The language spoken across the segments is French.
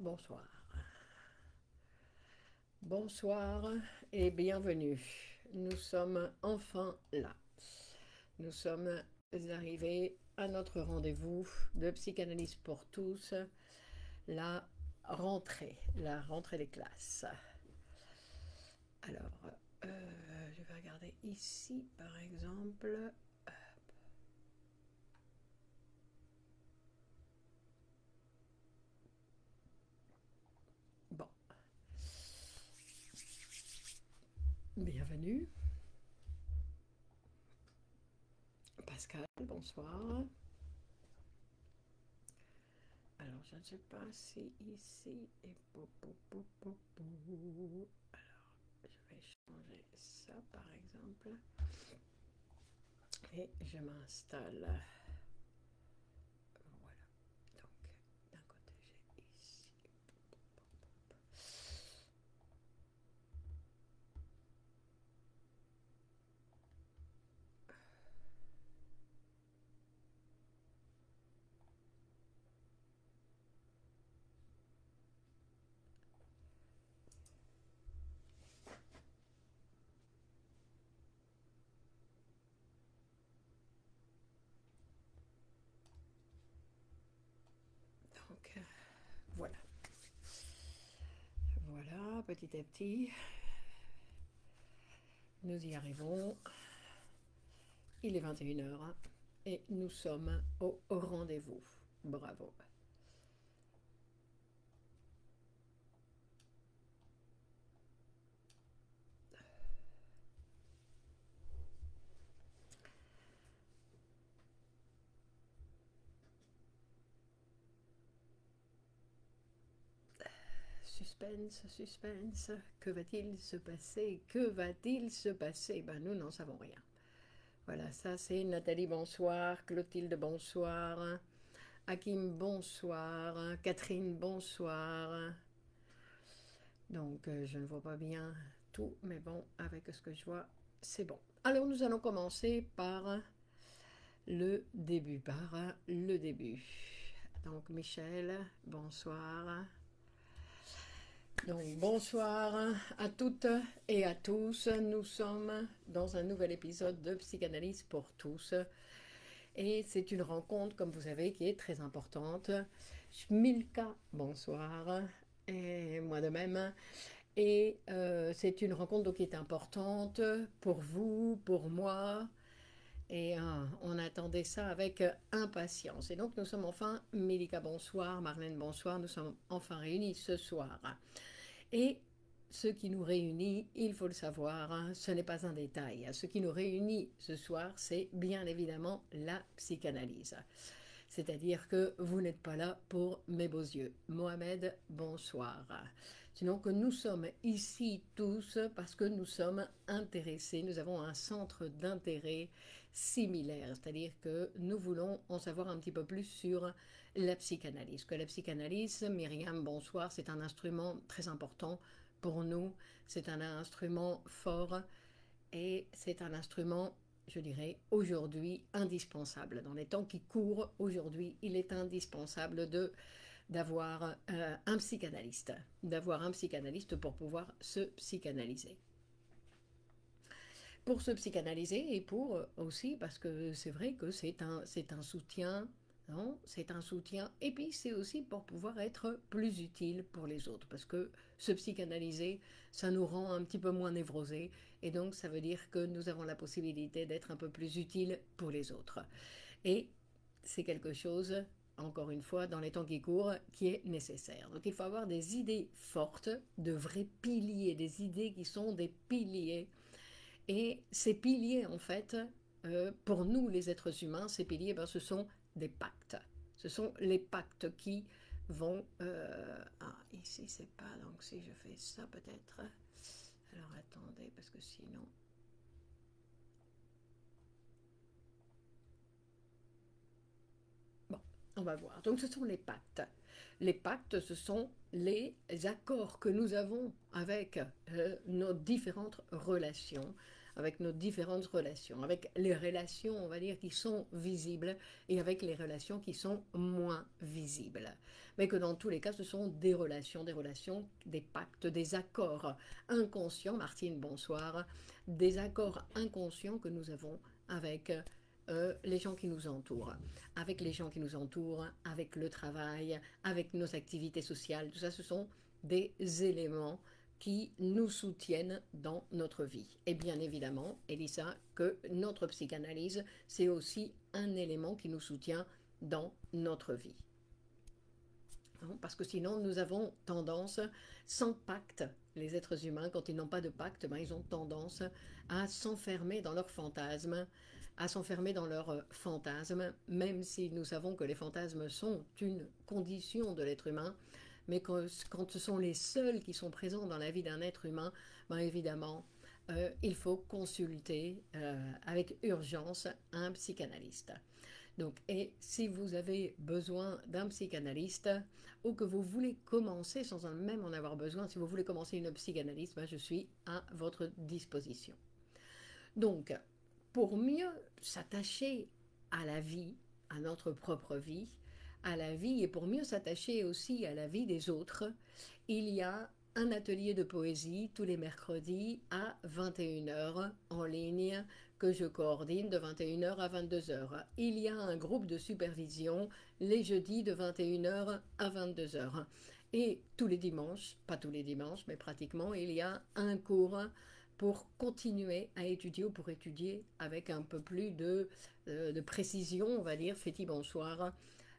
Bonsoir. Bonsoir et bienvenue. Nous sommes enfin là. Nous sommes arrivés à notre rendez-vous de psychanalyse pour tous, la la rentrée des classes. Alors, je vais regarder ici par exemple. Bon, bienvenue. Pascal, bonsoir. Alors, je ne sais pas si ici est... Alors, je vais changer ça par exemple. Et je m'installe. Voilà. Donc, d'un côté, j'ai ici. Donc, voilà. Voilà, petit à petit, nous y arrivons. Il est 21h et nous sommes au rendez-vous. Bravo. Suspense, suspense. Que va-t-il se passer? Que va-t-il se passer? Ben, nous n'en savons rien. Voilà, ça c'est Nathalie, bonsoir. Clotilde, bonsoir. Hakim, bonsoir. Catherine, bonsoir. Donc, je ne vois pas bien tout, mais bon, avec ce que je vois, c'est bon. Alors, nous allons commencer par le début, Donc, Michel, bonsoir. Donc, bonsoir à toutes et à tous. Nous sommes dans un nouvel épisode de Psychanalyse pour tous. Et c'est une rencontre, comme vous savez, qui est très importante. Milka, bonsoir. Et moi de même. Et c'est une rencontre donc, qui est importante pour vous, pour moi. Et on attendait ça avec impatience. Et donc nous sommes enfin, Milka, bonsoir, Marlène, bonsoir, nous sommes enfin réunis ce soir. Et ce qui nous réunit, il faut le savoir, ce n'est pas un détail. Ce qui nous réunit ce soir, c'est bien évidemment la psychanalyse. C'est-à-dire que vous n'êtes pas là pour mes beaux yeux. Mohamed, bonsoir. Sinon que nous sommes ici tous parce que nous sommes intéressés, nous avons un centre d'intérêt similaire, c'est-à-dire que nous voulons en savoir un petit peu plus sur la psychanalyse. Que la psychanalyse, Myriam, bonsoir, c'est un instrument très important pour nous, c'est un instrument fort et c'est un instrument, je dirais, aujourd'hui indispensable. Dans les temps qui courent, aujourd'hui, il est indispensable d'avoir un psychanalyste pour pouvoir se psychanalyser. Pour se psychanalyser et pour aussi, parce que c'est vrai que c'est un soutien, non, c'est un soutien, et puis c'est aussi pour pouvoir être plus utile pour les autres, parce que se psychanalyser, ça nous rend un petit peu moins névrosés, et donc ça veut dire que nous avons la possibilité d'être un peu plus utile pour les autres. Et c'est quelque chose, encore une fois, dans les temps qui courent, qui est nécessaire. Donc il faut avoir des idées fortes, de vrais piliers, des idées qui sont des piliers. Et ces piliers, en fait, pour nous, les êtres humains, ces piliers, ben, ce sont des pactes. Ce sont les pactes qui vont... Ah, ici, c'est pas... Donc, si je fais ça, peut-être... Alors, attendez, parce que sinon... Bon, on va voir. Donc, ce sont les pactes. Les pactes, ce sont les accords que nous avons avec nos différentes relations, avec nos différentes relations, avec les relations, on va dire, qui sont visibles et avec les relations qui sont moins visibles. Mais que dans tous les cas, ce sont des relations, des pactes, des accords inconscients, Martine, bonsoir, des accords inconscients que nous avons avec les gens qui nous entourent, avec les gens qui nous entourent, avec le travail, avec nos activités sociales, tout ça, ce sont des éléments qui nous soutiennent dans notre vie. Et bien évidemment, Elisa, que notre psychanalyse, c'est aussi un élément qui nous soutient dans notre vie. Parce que sinon, nous avons tendance, sans pacte, les êtres humains, quand ils n'ont pas de pacte, ben, ils ont tendance à s'enfermer dans leurs fantasmes, même si nous savons que les fantasmes sont une condition de l'être humain, mais quand ce sont les seuls qui sont présents dans la vie d'un être humain, ben évidemment, il faut consulter avec urgence un psychanalyste. Donc, et si vous avez besoin d'un psychanalyste ou que vous voulez commencer sans même en avoir besoin, si vous voulez commencer une psychanalyse, ben je suis à votre disposition. Donc, pour mieux s'attacher à la vie, à notre propre vie, à la vie et pour mieux s'attacher aussi à la vie des autres, il y a un atelier de poésie tous les mercredis à 21h en ligne que je coordonne de 21h à 22h. Il y a un groupe de supervision les jeudis de 21h à 22h. Et tous les dimanches, pas tous les dimanches, mais pratiquement, il y a un cours pour continuer à étudier ou pour étudier avec un peu plus de précision, on va dire, Féti bonsoir,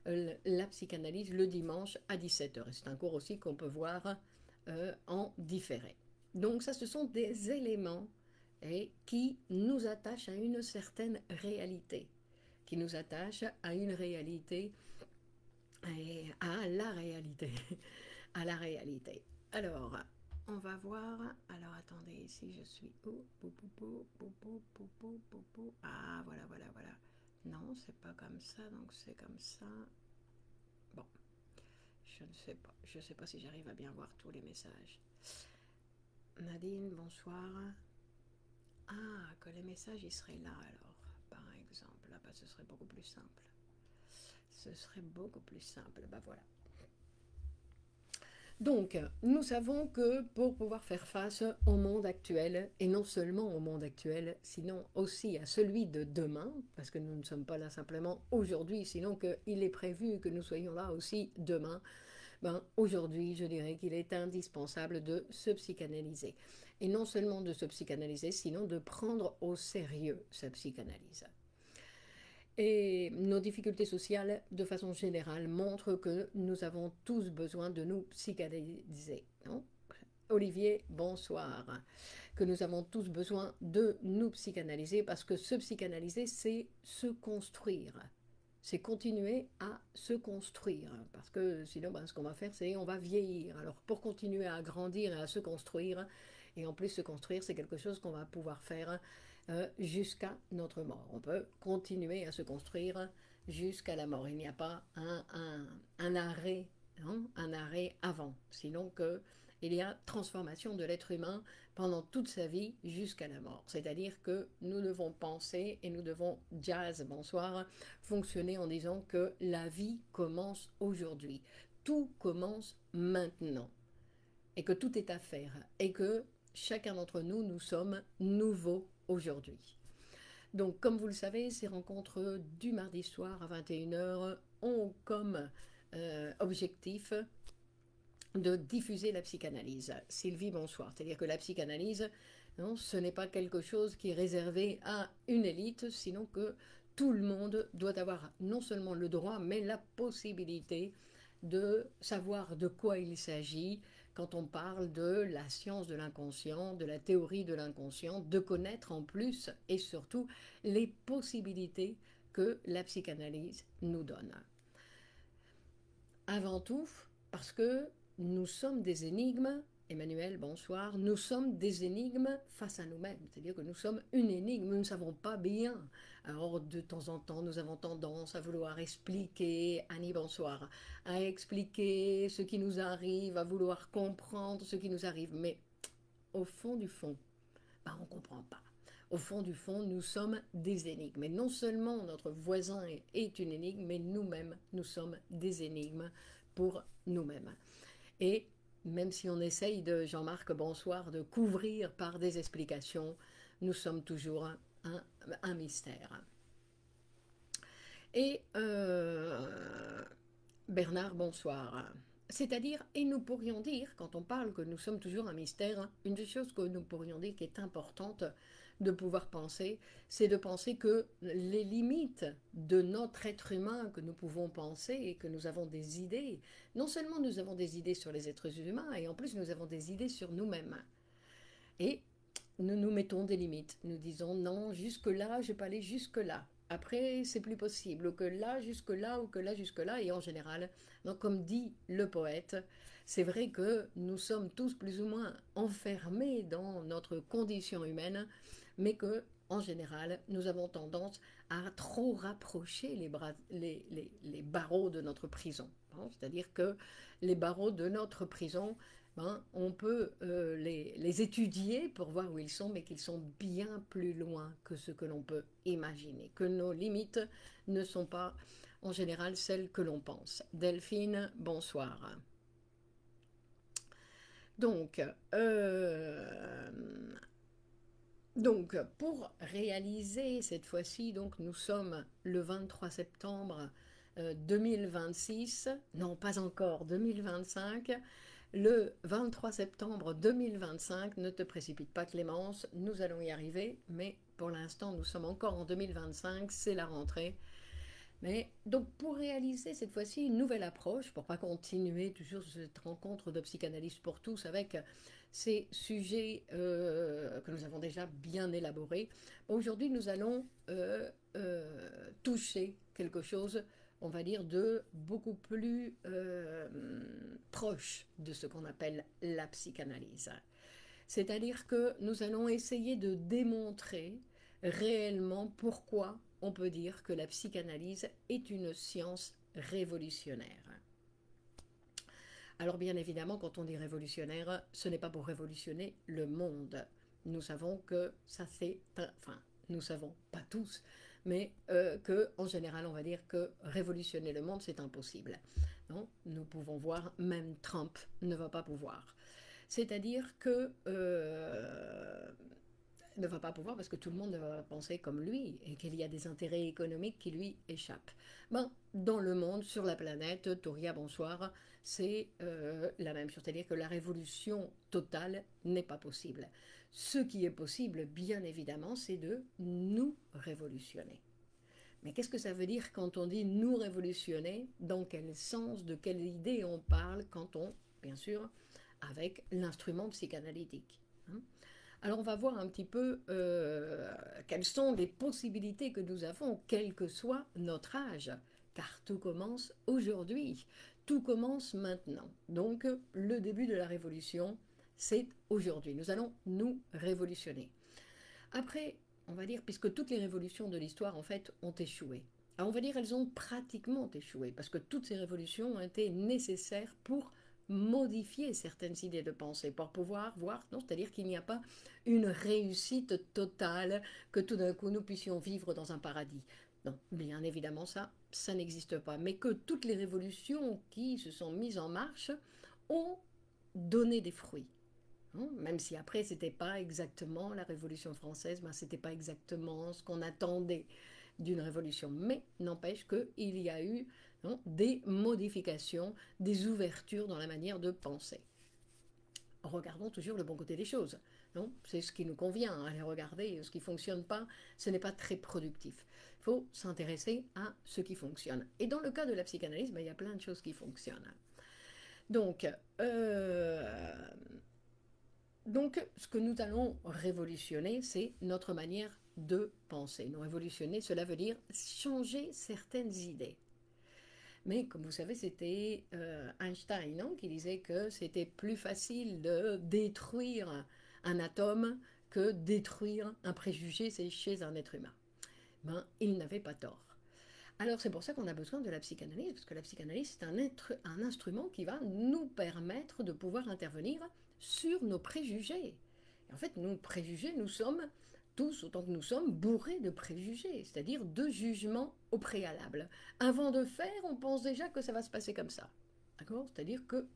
la psychanalyse le dimanche à 17h. C'est un cours aussi qu'on peut voir en différé. Donc ça, ce sont des éléments qui nous attachent à une certaine réalité, qui nous attachent à une réalité et à la réalité, à la réalité. Alors, on va voir. Alors, attendez, ici je suis où? Ah, voilà. Non, c'est pas comme ça, donc c'est comme ça. Bon, je ne sais pas. Je ne sais pas si j'arrive à bien voir tous les messages. Nadine, bonsoir. Ah, que les messages, ils seraient là alors, par exemple. Là, bah, ce serait beaucoup plus simple. Ce serait beaucoup plus simple. Bah voilà. Donc, nous savons que pour pouvoir faire face au monde actuel, et non seulement au monde actuel, sinon aussi à celui de demain, parce que nous ne sommes pas là simplement aujourd'hui, sinon qu'il est prévu que nous soyons là aussi demain, ben, aujourd'hui, je dirais qu'il est indispensable de se psychanalyser. Et non seulement de se psychanalyser, sinon de prendre au sérieux sa psychanalyse. Et nos difficultés sociales, de façon générale, montrent que nous avons tous besoin de nous psychanalyser. Non ? Olivier, bonsoir. Que nous avons tous besoin de nous psychanalyser parce que se psychanalyser, c'est se construire. C'est continuer à se construire. Parce que sinon, ben, ce qu'on va faire, c'est on va vieillir. Alors, pour continuer à grandir et à se construire, et en plus se construire, c'est quelque chose qu'on va pouvoir faire jusqu'à notre mort. On peut continuer à se construire jusqu'à la mort. Il n'y a pas un arrêt, hein, un arrêt avant. Sinon il y a transformation de l'être humain pendant toute sa vie jusqu'à la mort. C'est-à-dire que nous devons penser et nous devons, Jazz, bonsoir, fonctionner en disant que la vie commence aujourd'hui. Tout commence maintenant. Et que tout est à faire. Et que chacun d'entre nous, nous sommes nouveaux aujourd'hui. Donc, comme vous le savez, ces rencontres du mardi soir à 21h ont comme objectif de diffuser la psychanalyse. Sylvie, bonsoir. C'est-à-dire que la psychanalyse, non, ce n'est pas quelque chose qui est réservé à une élite, sinon que tout le monde doit avoir non seulement le droit, mais la possibilité de savoir de quoi il s'agit quand on parle de la science de l'inconscient, de la théorie de l'inconscient, de connaître en plus et surtout les possibilités que la psychanalyse nous donne. Avant tout, parce que nous sommes des énigmes, Emmanuel, bonsoir, nous sommes des énigmes face à nous-mêmes, c'est-à-dire que nous sommes une énigme, nous ne savons pas bien. Alors de temps en temps, nous avons tendance à vouloir expliquer, Annie, bonsoir, à expliquer ce qui nous arrive, à vouloir comprendre ce qui nous arrive, mais au fond du fond, ben, on ne comprend pas. au fond du fond, nous sommes des énigmes. Et non seulement notre voisin est une énigme, mais nous-mêmes, nous sommes des énigmes pour nous-mêmes. Et même si on essaye de, Jean-Marc, bonsoir, de couvrir par des explications, nous sommes toujours un mystère. Et Bernard, bonsoir. C'est-à-dire, et nous pourrions dire, quand on parle que nous sommes toujours un mystère, une des choses que nous pourrions dire qui est importante de pouvoir penser, c'est de penser que les limites de notre être humain que nous pouvons penser et que nous avons des idées, non seulement nous avons des idées sur les êtres humains, et en plus nous avons des idées sur nous-mêmes. Et nous nous mettons des limites. Nous disons non, jusque-là, je ne vais pas aller jusque-là. Après, c'est plus possible, ou que là, jusque-là, ou que là, jusque-là. Et en général, donc, comme dit le poète, c'est vrai que nous sommes tous plus ou moins enfermés dans notre condition humaine, mais que, en général, nous avons tendance à trop rapprocher les barreaux de notre prison. C'est-à-dire que les barreaux de notre prison, on peut les étudier pour voir où ils sont, mais qu'ils sont bien plus loin que ce que l'on peut imaginer, que nos limites ne sont pas en général celles que l'on pense. Delphine, bonsoir. Donc, pour réaliser cette fois-ci, nous sommes le 23 septembre 2026, non pas encore 2025, le 23 septembre 2025, ne te précipite pas Clémence, nous allons y arriver, mais pour l'instant nous sommes encore en 2025, c'est la rentrée. Mais donc pour réaliser cette fois-ci une nouvelle approche, pour pas continuer toujours cette rencontre de psychanalyse pour tous avec ces sujets que nous avons déjà bien élaborés, aujourd'hui nous allons toucher quelque chose, on va dire, de beaucoup plus proche de ce qu'on appelle la psychanalyse. C'est-à-dire que nous allons essayer de démontrer réellement pourquoi on peut dire que la psychanalyse est une science révolutionnaire. Alors bien évidemment, quand on dit révolutionnaire, ce n'est pas pour révolutionner le monde. Nous savons que ça c'est... Enfin, nous savons, pas tous, mais qu'en général, on va dire que révolutionner le monde, c'est impossible. Non, nous pouvons voir, même Trump ne va pas pouvoir. C'est-à-dire que... ne va pas pouvoir parce que tout le monde va penser comme lui et qu'il y a des intérêts économiques qui lui échappent. Dans le monde, sur la planète, Touria, bonsoir, c'est la même chose. C'est-à-dire que la révolution totale n'est pas possible. Ce qui est possible, bien évidemment, c'est de nous révolutionner. Mais qu'est-ce que ça veut dire quand on dit nous révolutionner? Dans quel sens, de quelle idée on parle quand on, bien sûr, avec l'instrument psychanalytique, hein? Alors on va voir un petit peu quelles sont les possibilités que nous avons, quel que soit notre âge, car tout commence aujourd'hui, tout commence maintenant. Donc le début de la révolution, c'est aujourd'hui. Nous allons nous révolutionner. Après, on va dire, puisque toutes les révolutions de l'histoire, en fait, ont échoué. Alors on va dire elles ont pratiquement échoué, parce que toutes ces révolutions ont été nécessaires pour modifier certaines idées de pensée, pour pouvoir voir, non, c'est-à-dire qu'il n'y a pas une réussite totale, que tout d'un coup nous puissions vivre dans un paradis. Non, bien évidemment ça n'existe pas, mais que toutes les révolutions qui se sont mises en marche ont donné des fruits. Même si après c'était pas exactement la Révolution française, c'était pas exactement ce qu'on attendait d'une révolution, mais n'empêche qu'il y a eu des modifications, des ouvertures dans la manière de penser. Regardons toujours le bon côté des choses. C'est ce qui nous convient. Aller regarder ce qui ne fonctionne pas, ce n'est pas très productif. Il faut s'intéresser à ce qui fonctionne. Et dans le cas de la psychanalyse, il y a plein de choses qui fonctionnent. Donc, ce que nous allons révolutionner, c'est notre manière de penser. Nous révolutionner, cela veut dire changer certaines idées. Mais comme vous savez, c'était Einstein qui disait que c'était plus facile de détruire un atome que détruire un préjugé chez un être humain. Il n'avait pas tort. Alors c'est pour ça qu'on a besoin de la psychanalyse, parce que la psychanalyse c'est un instrument qui va nous permettre de pouvoir intervenir sur nos préjugés. Et en fait, nos préjugés, nous sommes tous, autant que nous sommes, bourrés de préjugés, c'est-à-dire de jugements au préalable. Avant de faire, on pense déjà que ça va se passer comme ça. D'accord? C'est-à-dire que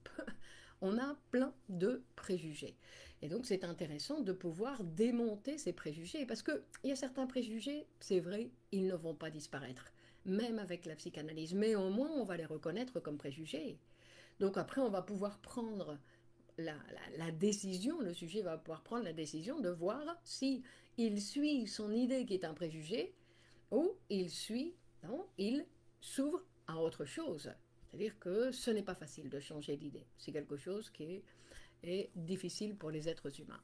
on a plein de préjugés. Et donc c'est intéressant de pouvoir démonter ces préjugés, parce qu'il y a certains préjugés, c'est vrai, ils ne vont pas disparaître, même avec la psychanalyse, mais au moins on va les reconnaître comme préjugés. Donc après on va pouvoir prendre la décision, le sujet va pouvoir prendre la décision de voir si il suit son idée qui est un préjugé, ou il s'ouvre à autre chose. C'est-à-dire que ce n'est pas facile de changer d'idée. C'est quelque chose qui est difficile pour les êtres humains.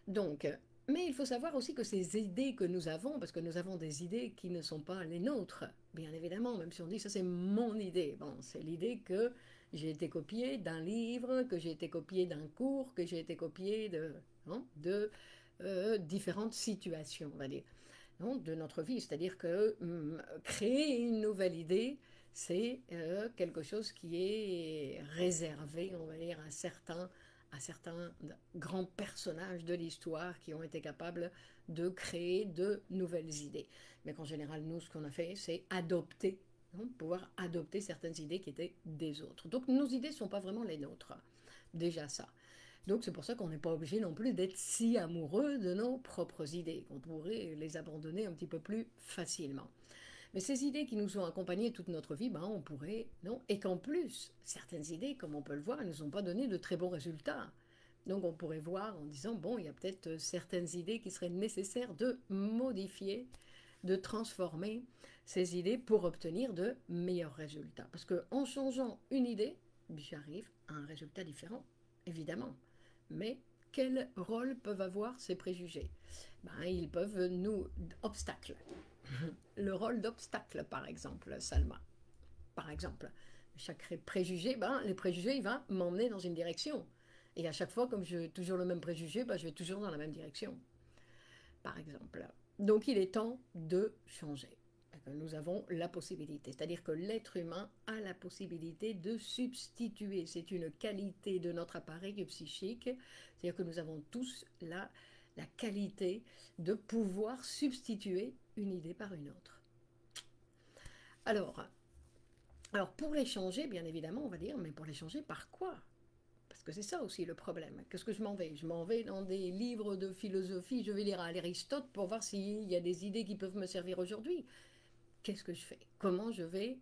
Donc, mais il faut savoir aussi que ces idées que nous avons, parce que nous avons des idées qui ne sont pas les nôtres, bien évidemment, même si on dit ça c'est mon idée. Bon, c'est l'idée que j'ai été copiée d'un livre, que j'ai été copiée d'un cours, que j'ai été copiée de différentes situations, on va dire, de notre vie. C'est-à-dire que créer une nouvelle idée, c'est quelque chose qui est réservé, on va dire, à certains grands personnages de l'histoire qui ont été capables de créer de nouvelles idées. Mais qu'en général, nous, ce qu'on a fait, c'est adopter, pouvoir adopter certaines idées qui étaient des autres. Donc nos idées ne sont pas vraiment les nôtres, déjà ça. Donc c'est pour ça qu'on n'est pas obligé non plus d'être si amoureux de nos propres idées, qu'on pourrait les abandonner un petit peu plus facilement. Mais ces idées qui nous ont accompagnés toute notre vie, on pourrait, non? Et qu'en plus, certaines idées, comme on peut le voir, elles ne nous ont pas donné de très bons résultats. Donc on pourrait voir en disant, bon, il y a peut-être certaines idées qui seraient nécessaires de modifier, de transformer ces idées pour obtenir de meilleurs résultats. Parce qu'en changeant une idée, j'arrive à un résultat différent, évidemment. Mais quel rôle peuvent avoir ces préjugés? Ils peuvent nous obstacler. Le rôle d'obstacle, par exemple, Salma. Par exemple, chaque préjugé, les préjugés, il va m'emmener dans une direction. Et à chaque fois, comme j'ai toujours le même préjugé, je vais toujours dans la même direction. Par exemple. Donc, il est temps de changer. Nous avons la possibilité. C'est-à-dire que l'être humain a la possibilité de substituer. C'est une qualité de notre appareil psychique. C'est-à-dire que nous avons tous la qualité de pouvoir substituer une idée par une autre. Alors pour les changer, bien évidemment, on va dire, mais pour les changer par quoi? Parce que c'est ça aussi le problème. Qu'est-ce que je m'en vais? Je m'en vais dans des livres de philosophie, je vais lire à Aristote pour voir s'il y a des idées qui peuvent me servir aujourd'hui. Qu'est-ce que je fais? Comment je vais?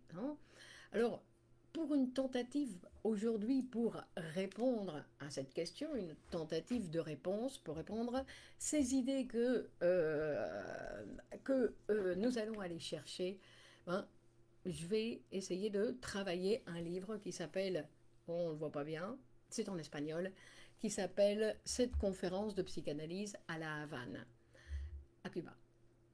Alors, pour une tentative aujourd'hui pour répondre à cette question, une tentative de réponse pour répondre à ces idées que nous allons aller chercher, je vais essayer de travailler un livre qui s'appelle, on ne le voit pas bien, c'est en espagnol, qui s'appelle « Cette conférence de psychanalyse à la Havane » à Cuba.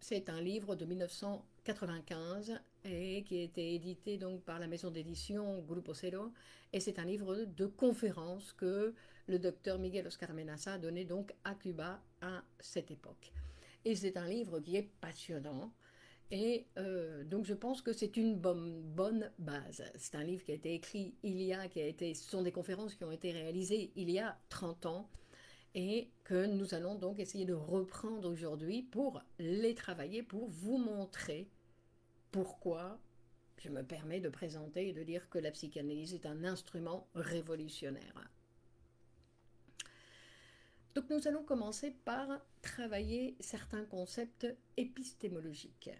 C'est un livre de 1995 et qui a été édité donc par la maison d'édition Grupo Cero, et c'est un livre de conférence que le docteur Miguel Oscar Menaza a donné donc à Cuba à cette époque. Et c'est un livre qui est passionnant, et donc je pense que c'est une bonne base. C'est un livre qui a été écrit ce sont des conférences qui ont été réalisées il y a 30 ans, et que nous allons donc essayer de reprendre aujourd'hui pour les travailler, pour vous montrer pourquoi je me permets de présenter et de dire que la psychanalyse est un instrument révolutionnaire. Donc nous allons commencer par travailler certains concepts épistémologiques.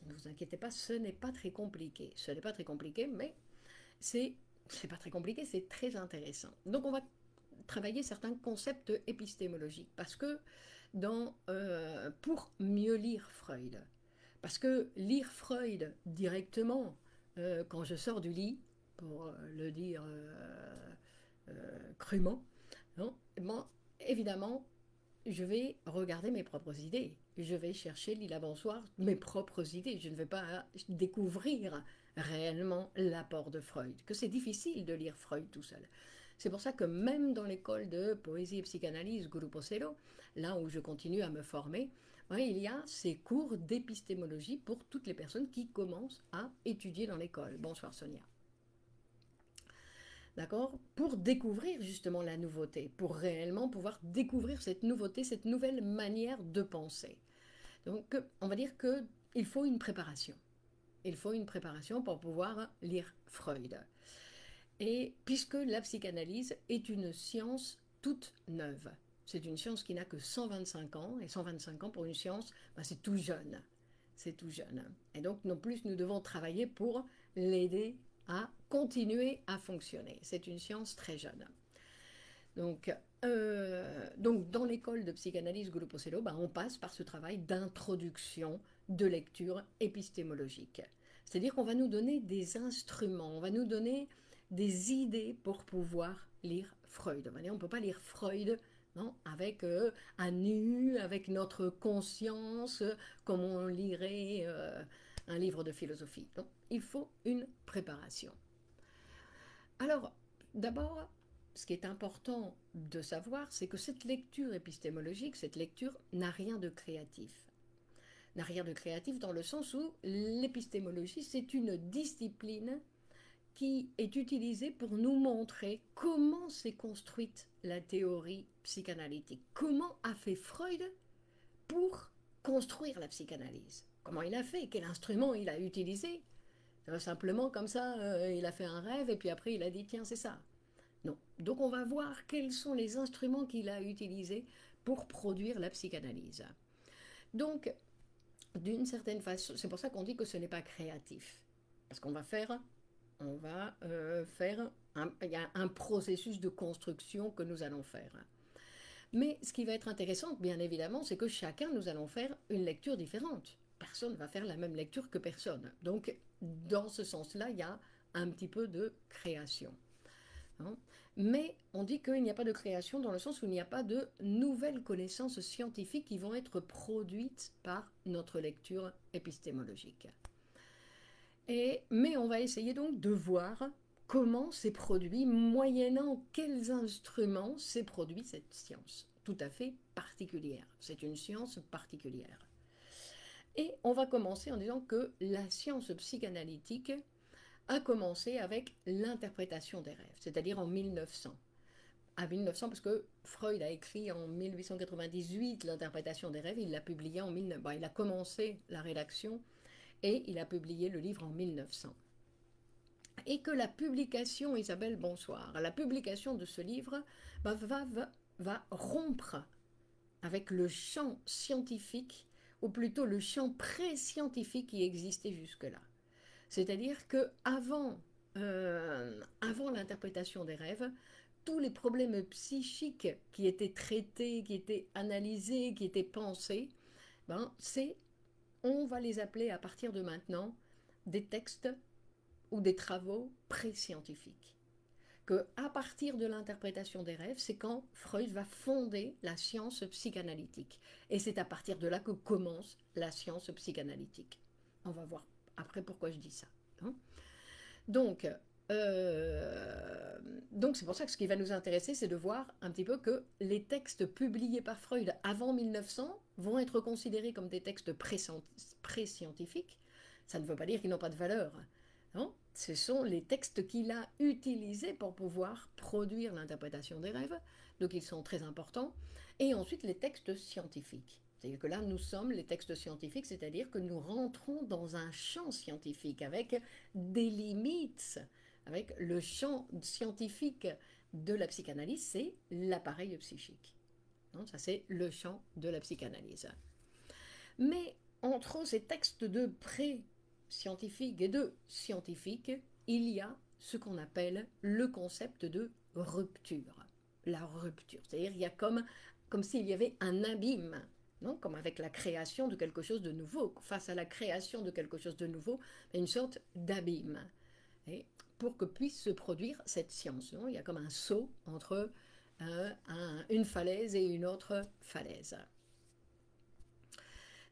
Ne vous inquiétez pas, ce n'est pas très compliqué. Ce n'est pas très compliqué, mais c'est pas très compliqué, c'est très intéressant. Donc on va travailler certains concepts épistémologiques, parce que pour mieux lire Freud, parce que lire Freud directement quand je sors du lit, pour le dire crûment, évidemment, je vais regarder mes propres idées, je vais chercher Lila Bonsoir, mes propres idées, je ne vais pas découvrir réellement l'apport de Freud, que c'est difficile de lire Freud tout seul. C'est pour ça que même dans l'école de poésie et psychanalyse Grupo Cero, là où je continue à me former, il y a ces cours d'épistémologie pour toutes les personnes qui commencent à étudier dans l'école. Bonsoir Sonia. d'accord, pour découvrir justement la nouveauté, pour réellement pouvoir découvrir cette nouveauté, cette nouvelle manière de penser. Donc, on va dire qu'il faut une préparation. Il faut une préparation pour pouvoir lire Freud. Et puisque la psychanalyse est une science toute neuve, c'est une science qui n'a que 125 ans, et 125 ans pour une science, ben c'est tout jeune. C'est tout jeune. Et donc, non plus, nous devons travailler pour l'aider à continuer à fonctionner. C'est une science très jeune. Donc dans l'école de psychanalyse Goulo Possélo, ben, on passe par ce travail d'introduction de lecture épistémologique. C'est-à-dire qu'on va nous donner des instruments, on va nous donner des idées pour pouvoir lire Freud. On ne peut pas lire Freud non, avec à nu, avec notre conscience, comme on lirait un livre de philosophie. Donc, il faut une préparation. Alors, d'abord, ce qui est important de savoir, c'est que cette lecture épistémologique, cette lecture n'a rien de créatif. N'a rien de créatif dans le sens où l'épistémologie, c'est une discipline qui est utilisée pour nous montrer comment s'est construite la théorie psychanalytique. Comment a fait Freud pour construire la psychanalyse? Comment il a fait? Quel instrument il a utilisé? Simplement comme ça, il a fait un rêve et puis après il a dit tiens c'est ça. Non. Donc on va voir quels sont les instruments qu'il a utilisés pour produire la psychanalyse. Donc d'une certaine façon, c'est pour ça qu'on dit que ce n'est pas créatif. Parce qu'on va faire, il y a un processus de construction que nous allons faire. Mais ce qui va être intéressant, bien évidemment, c'est que chacun, nous allons faire une lecture différente. Personne ne va faire la même lecture que personne. Donc, dans ce sens-là, il y a un petit peu de création. Mais on dit qu'il n'y a pas de création dans le sens où il n'y a pas de nouvelles connaissances scientifiques qui vont être produites par notre lecture épistémologique. Mais on va essayer donc de voir comment s'est produit, moyennant quels instruments s'est produit cette science, tout à fait particulière. C'est une science particulière. Et on va commencer en disant que la science psychanalytique a commencé avec l'interprétation des rêves, c'est-à-dire en 1900. À 1900, parce que Freud a écrit en 1898 l'interprétation des rêves, il l'a publié en 1900. Bon, il a commencé la rédaction et il a publié le livre en 1900. Et que la publication, Isabelle, bonsoir, la publication de ce livre va rompre avec le champ scientifique, ou plutôt le champ pré-scientifique qui existait jusque-là. C'est-à-dire qu'avant l'interprétation des rêves, tous les problèmes psychiques qui étaient traités, qui étaient analysés, qui étaient pensés, on va les appeler à partir de maintenant des textes ou des travaux pré-scientifiques. Qu'à partir de l'interprétation des rêves, c'est quand Freud va fonder la science psychanalytique. Et c'est à partir de là que commence la science psychanalytique. On va voir après pourquoi je dis ça. Donc c'est pour ça que ce qui va nous intéresser, c'est de voir un petit peu que les textes publiés par Freud avant 1900 vont être considérés comme des textes pré-scientifiques. Ça ne veut pas dire qu'ils n'ont pas de valeur. Non, ce sont les textes qu'il a utilisés pour pouvoir produire l'interprétation des rêves, donc ils sont très importants. Et ensuite les textes scientifiques. C'est-à-dire que là, nous sommes les textes scientifiques, c'est-à-dire que nous rentrons dans un champ scientifique avec des limites, avec le champ scientifique de la psychanalyse, c'est l'appareil psychique. Non, ça, c'est le champ de la psychanalyse. Mais entre ces textes de pré-scientifiques et de scientifiques, il y a ce qu'on appelle le concept de rupture. La rupture, c'est-à-dire il y a comme s'il y avait un abîme. Non, comme avec la création de quelque chose de nouveau. Face à la création de quelque chose de nouveau, une sorte d'abîme. Et pour que puisse se produire cette science, non, il y a comme un saut entre une falaise et une autre falaise.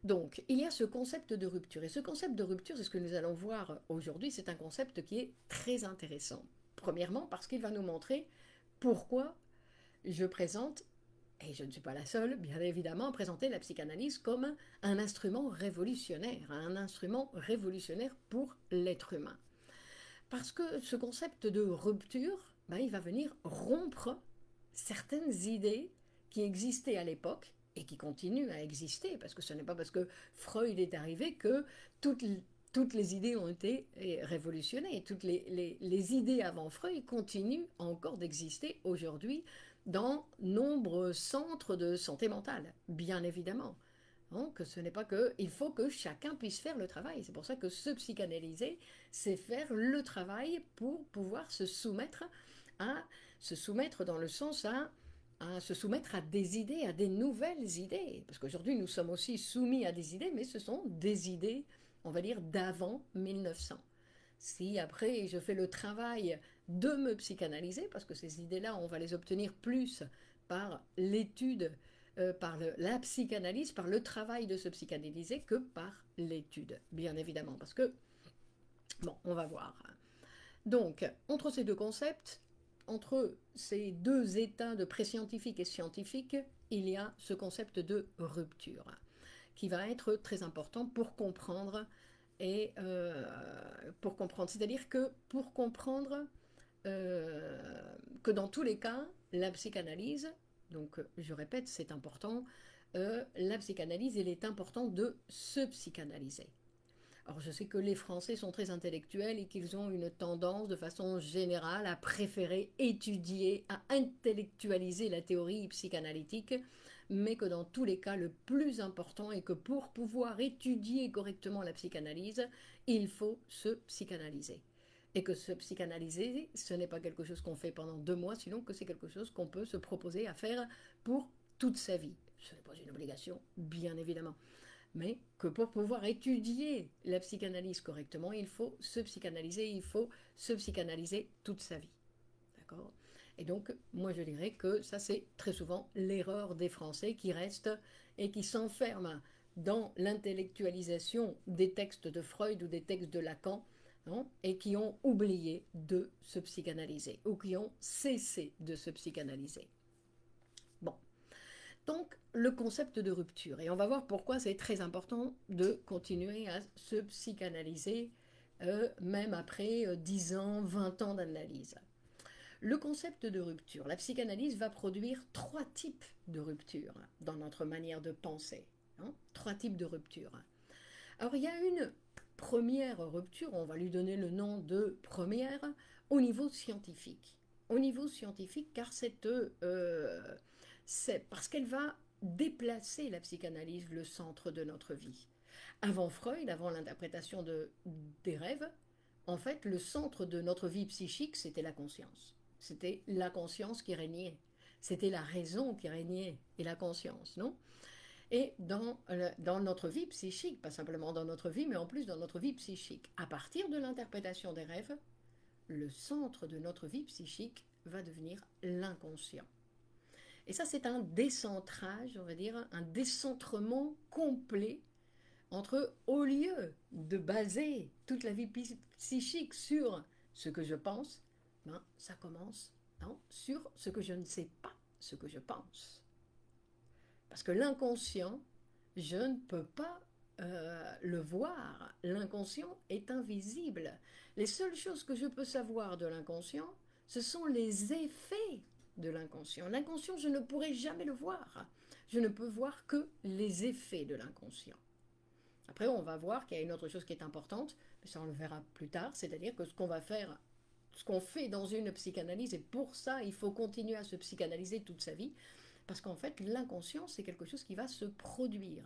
Donc, il y a ce concept de rupture. Et ce concept de rupture, c'est ce que nous allons voir aujourd'hui, c'est un concept qui est très intéressant. Premièrement, parce qu'il va nous montrer pourquoi je présente, et je ne suis pas la seule, bien évidemment, à présenter la psychanalyse comme un instrument révolutionnaire pour l'être humain. Parce que ce concept de rupture, ben, il va venir rompre certaines idées qui existaient à l'époque et qui continuent à exister, parce que ce n'est pas parce que Freud est arrivé que toutes les idées ont été révolutionnées. Toutes les idées avant Freud continuent encore d'exister aujourd'hui dans nombreux centres de santé mentale, bien évidemment. Donc, ce n'est pas que... Il faut que chacun puisse faire le travail. C'est pour ça que se psychanalyser, c'est faire le travail pour pouvoir se soumettre dans le sens à se soumettre à des idées, à des nouvelles idées. Parce qu'aujourd'hui, nous sommes aussi soumis à des idées, mais ce sont des idées, on va dire, d'avant 1900. Si après, je fais le travail de me psychanalyser, parce que ces idées-là, on va les obtenir plus par l'étude, par la psychanalyse, par le travail de se psychanalyser, que par l'étude, bien évidemment. Parce que, bon, on va voir. Donc, entre ces deux concepts, entre ces deux états de pré-scientifique et scientifique, il y a ce concept de rupture qui va être très important pour comprendre c'est-à-dire que pour comprendre que dans tous les cas, la psychanalyse, donc je répète, c'est important, la psychanalyse, il est important de se psychanalyser. Alors je sais que les Français sont très intellectuels et qu'ils ont une tendance de façon générale à préférer étudier, à intellectualiser la théorie psychanalytique, mais que dans tous les cas le plus important est que pour pouvoir étudier correctement la psychanalyse, il faut se psychanalyser. Et que se psychanalyser, ce n'est pas quelque chose qu'on fait pendant 2 mois, sinon que c'est quelque chose qu'on peut se proposer à faire pour toute sa vie. Ce n'est pas une obligation, bien évidemment. Mais que pour pouvoir étudier la psychanalyse correctement, il faut se psychanalyser toute sa vie. D'accord ? Et donc, moi je dirais que ça c'est très souvent l'erreur des Français qui restent et qui s'enferment dans l'intellectualisation des textes de Freud ou des textes de Lacan, non ? Et qui ont oublié de se psychanalyser ou qui ont cessé de se psychanalyser. Bon. Donc, le concept de rupture. Et on va voir pourquoi c'est très important de continuer à se psychanalyser, même après 10 ans, 20 ans d'analyse. Le concept de rupture. La psychanalyse va produire 3 types de ruptures dans notre manière de penser. 3 types de ruptures. Alors, il y a une première rupture, on va lui donner le nom de première, au niveau scientifique. Au niveau scientifique, car c'est parce qu'elle va déplacer la psychanalyse, le centre de notre vie. Avant Freud, avant l'interprétation des rêves, en fait, le centre de notre vie psychique, c'était la conscience. C'était la conscience qui régnait. C'était la raison qui régnait et la conscience, non ? Et dans notre vie psychique, pas simplement dans notre vie, mais en plus dans notre vie psychique, à partir de l'interprétation des rêves, le centre de notre vie psychique va devenir l'inconscient. Et ça, c'est un décentrage, on va dire, un décentrement complet entre, au lieu de baser toute la vie psychique sur ce que je pense, ben, ça commence sur ce que je ne sais pas, ce que je pense. Parce que l'inconscient, je ne peux pas le voir. L'inconscient est invisible. Les seules choses que je peux savoir de l'inconscient, ce sont les effets de l'inconscient. L'inconscient, je ne pourrai jamais le voir. Je ne peux voir que les effets de l'inconscient. Après, on va voir qu'il y a une autre chose qui est importante, mais ça on le verra plus tard, c'est-à-dire que ce qu'on fait dans une psychanalyse, et pour ça, il faut continuer à se psychanalyser toute sa vie, parce qu'en fait, l'inconscient, c'est quelque chose qui va se produire.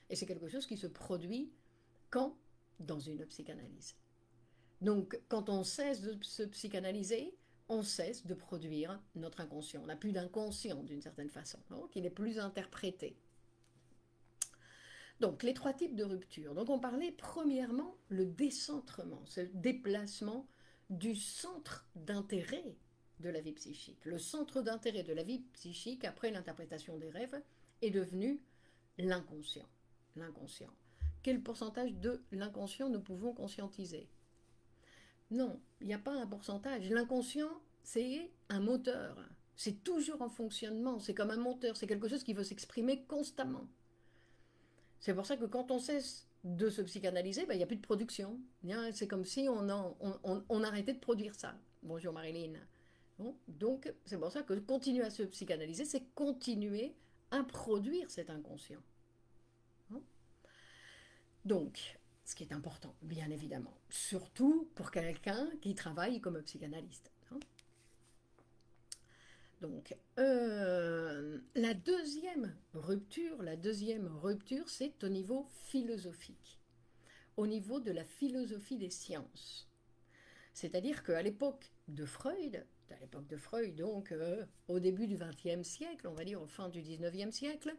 Et c'est quelque chose qui se produit quand ? Dans une psychanalyse. Donc, quand on cesse de se psychanalyser, on cesse de produire notre inconscient. On n'a plus d'inconscient d'une certaine façon, donc il est plus interprété. Donc, les 3 types de rupture. Donc, on parlait premièrement le décentrement, ce déplacement du centre d'intérêt de la vie psychique. Le centre d'intérêt de la vie psychique, après l'interprétation des rêves, est devenu l'inconscient. L'inconscient. Quel pourcentage de l'inconscient nous pouvons conscientiser ? Non, il n'y a pas un pourcentage. L'inconscient, c'est un moteur. C'est toujours en fonctionnement. C'est comme un moteur. C'est quelque chose qui veut s'exprimer constamment. C'est pour ça que quand on cesse de se psychanalyser, il n'y a plus de production. C'est comme si on arrêtait de produire ça. Bonjour Marilyn. Bon, donc, c'est pour ça que continuer à se psychanalyser, c'est continuer à produire cet inconscient. Hein. Donc, ce qui est important, bien évidemment, surtout pour quelqu'un qui travaille comme psychanalyste. Hein. Donc, la deuxième rupture, c'est au niveau philosophique, au niveau de la philosophie des sciences. C'est-à-dire qu'à l'époque de Freud, donc au début du XXe siècle, on va dire au fin du XIXe siècle,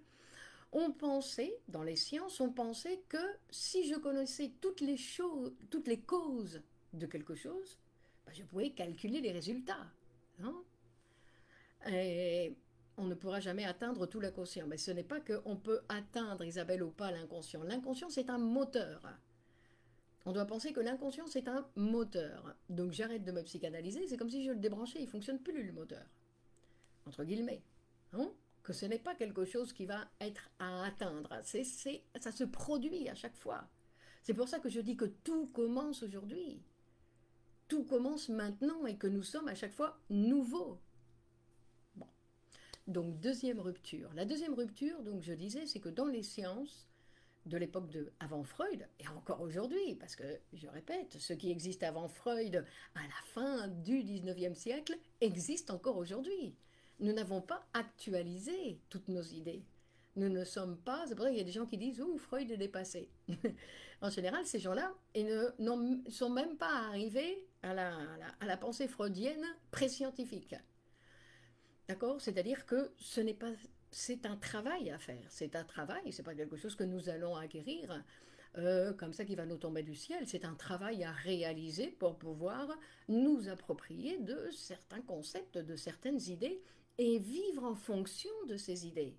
on pensait, dans les sciences, on pensait que si je connaissais toutes les causes de quelque chose, ben je pouvais calculer les résultats. Hein. Et on ne pourra jamais atteindre tout l'inconscient. Mais ce n'est pas qu'on peut atteindre, Isabelle, ou pas l'inconscient. L'inconscient, c'est un moteur. On doit penser que l'inconscient, c'est un moteur. Donc j'arrête de me psychanalyser, c'est comme si je le débranchais, il ne fonctionne plus le moteur. Entre guillemets. Hein, que ce n'est pas quelque chose qui va être à atteindre. Ça se produit à chaque fois. C'est pour ça que je dis que tout commence aujourd'hui. Tout commence maintenant et que nous sommes à chaque fois nouveaux. Bon. Donc deuxième rupture. La deuxième rupture, donc je disais, c'est que dans les sciences, de l'époque de avant Freud, et encore aujourd'hui, parce que, je répète, ce qui existe avant Freud à la fin du 19e siècle existe encore aujourd'hui. Nous n'avons pas actualisé toutes nos idées. Nous ne sommes pas... C'est pour ça qu'il y a des gens qui disent « Ouh, Freud est dépassé ». En général, ces gens-là ne sont même pas arrivés à la pensée freudienne pré-scientifique. D'accord? C'est-à-dire que ce n'est pas... C'est un travail à faire. C'est un travail, c'est pas quelque chose que nous allons acquérir comme ça qui va nous tomber du ciel. C'est un travail à réaliser pour pouvoir nous approprier de certains concepts, de certaines idées et vivre en fonction de ces idées.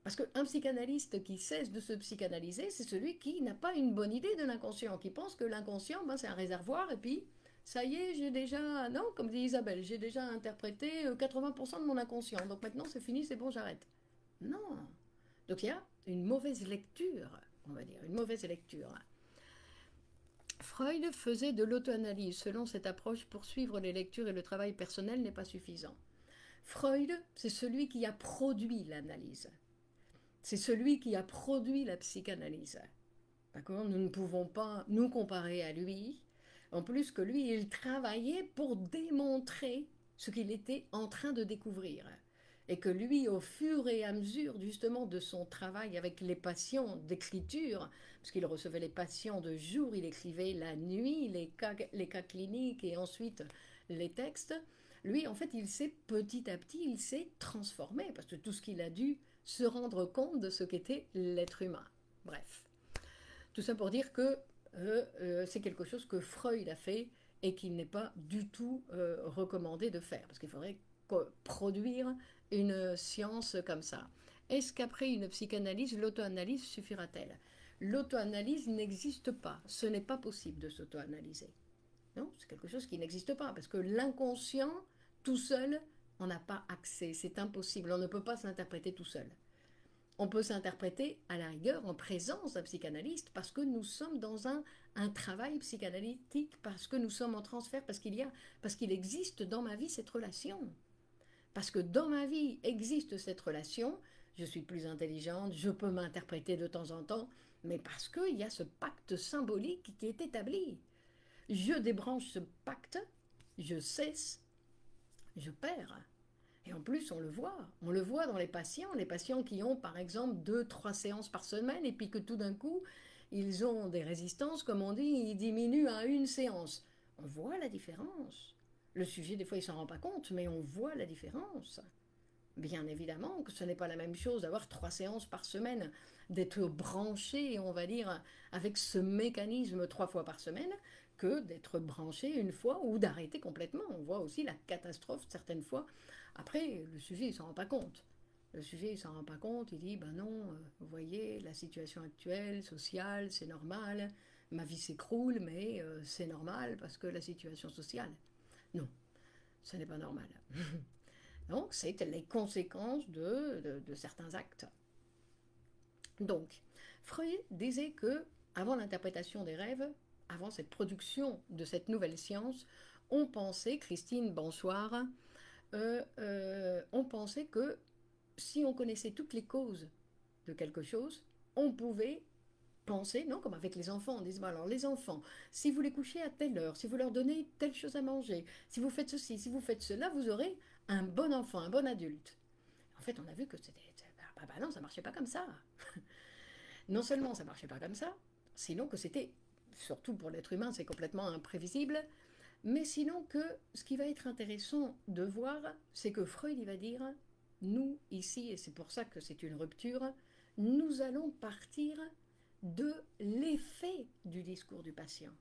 Parce qu'un psychanalyste qui cesse de se psychanalyser, c'est celui qui n'a pas une bonne idée de l'inconscient, qui pense que l'inconscient, ben, c'est un réservoir et puis... Ça y est, j'ai déjà, non, comme dit Isabelle, j'ai déjà interprété 80% de mon inconscient. Donc maintenant, c'est fini, c'est bon, j'arrête. Non. Donc il y a une mauvaise lecture, on va dire, une mauvaise lecture. Freud faisait de l'auto-analyse. Selon cette approche, poursuivre les lectures et le travail personnel n'est pas suffisant. Freud, c'est celui qui a produit l'analyse. C'est celui qui a produit la psychanalyse. D'accord ? Nous ne pouvons pas nous comparer à lui. En plus que lui, il travaillait pour démontrer ce qu'il était en train de découvrir. Et que lui, au fur et à mesure justement de son travail avec les patients d'écriture, parce qu'il recevait les patients de jour, il écrivait la nuit les cas cliniques et ensuite les textes, lui, en fait, il s'est petit à petit, il s'est transformé, parce que tout ce qu'il a dû se rendre compte de ce qu'était l'être humain. Bref. Tout ça pour dire que c'est quelque chose que Freud a fait et qu'il n'est pas du tout recommandé de faire, parce qu'il faudrait produire une science comme ça. Est-ce qu'après une psychanalyse, l'auto-analyse suffira-t-elle? L'auto-analyse n'existe pas, ce n'est pas possible de s'auto-analyser. Non, c'est quelque chose qui n'existe pas, parce que l'inconscient, tout seul, on n'a pas accès, c'est impossible, on ne peut pas s'interpréter tout seul. On peut s'interpréter à la rigueur en présence d'un psychanalyste parce que nous sommes dans un travail psychanalytique, parce que nous sommes en transfert, parce qu'il existe dans ma vie cette relation. Parce que dans ma vie existe cette relation, je suis plus intelligente, je peux m'interpréter de temps en temps, mais parce qu'il y a ce pacte symbolique qui est établi. Je débranche ce pacte, je cesse, je perds. Et en plus, on le voit dans les patients qui ont par exemple 2-3 séances par semaine et puis que tout d'un coup, ils ont des résistances, comme on dit, ils diminuent à une séance. On voit la différence. Le sujet, des fois, il ne s'en rend pas compte, mais on voit la différence. Bien évidemment que ce n'est pas la même chose d'avoir 3 séances par semaine, d'être branché, on va dire, avec ce mécanisme 3 fois par semaine, que d'être branché une fois ou d'arrêter complètement. On voit aussi la catastrophe certaines fois. Après, le sujet, il ne s'en rend pas compte. Le sujet, il ne s'en rend pas compte. Il dit, ben non, vous voyez, la situation actuelle, sociale, c'est normal. Ma vie s'écroule, mais c'est normal parce que la situation sociale. Non, ce n'est pas normal. Donc, c'est les conséquences de certains actes. Donc, Freud disait que, avant l'interprétation des rêves, avant cette production de cette nouvelle science, on pensait, Christine, bonsoir, on pensait que si on connaissait toutes les causes de quelque chose, on pouvait penser, non, comme avec les enfants, on disait, bon, alors les enfants, si vous les couchez à telle heure, si vous leur donnez telle chose à manger, si vous faites ceci, si vous faites cela, vous aurez un bon enfant, un bon adulte. En fait, on a vu que c'était, bah non, ça marchait pas comme ça. Non seulement ça marchait pas comme ça, sinon que c'était, surtout pour l'être humain, c'est complètement imprévisible, mais sinon que ce qui va être intéressant de voir, c'est que Freud, il va dire, nous, ici, et c'est pour ça que c'est une rupture, nous allons partir de l'effet du discours du patient.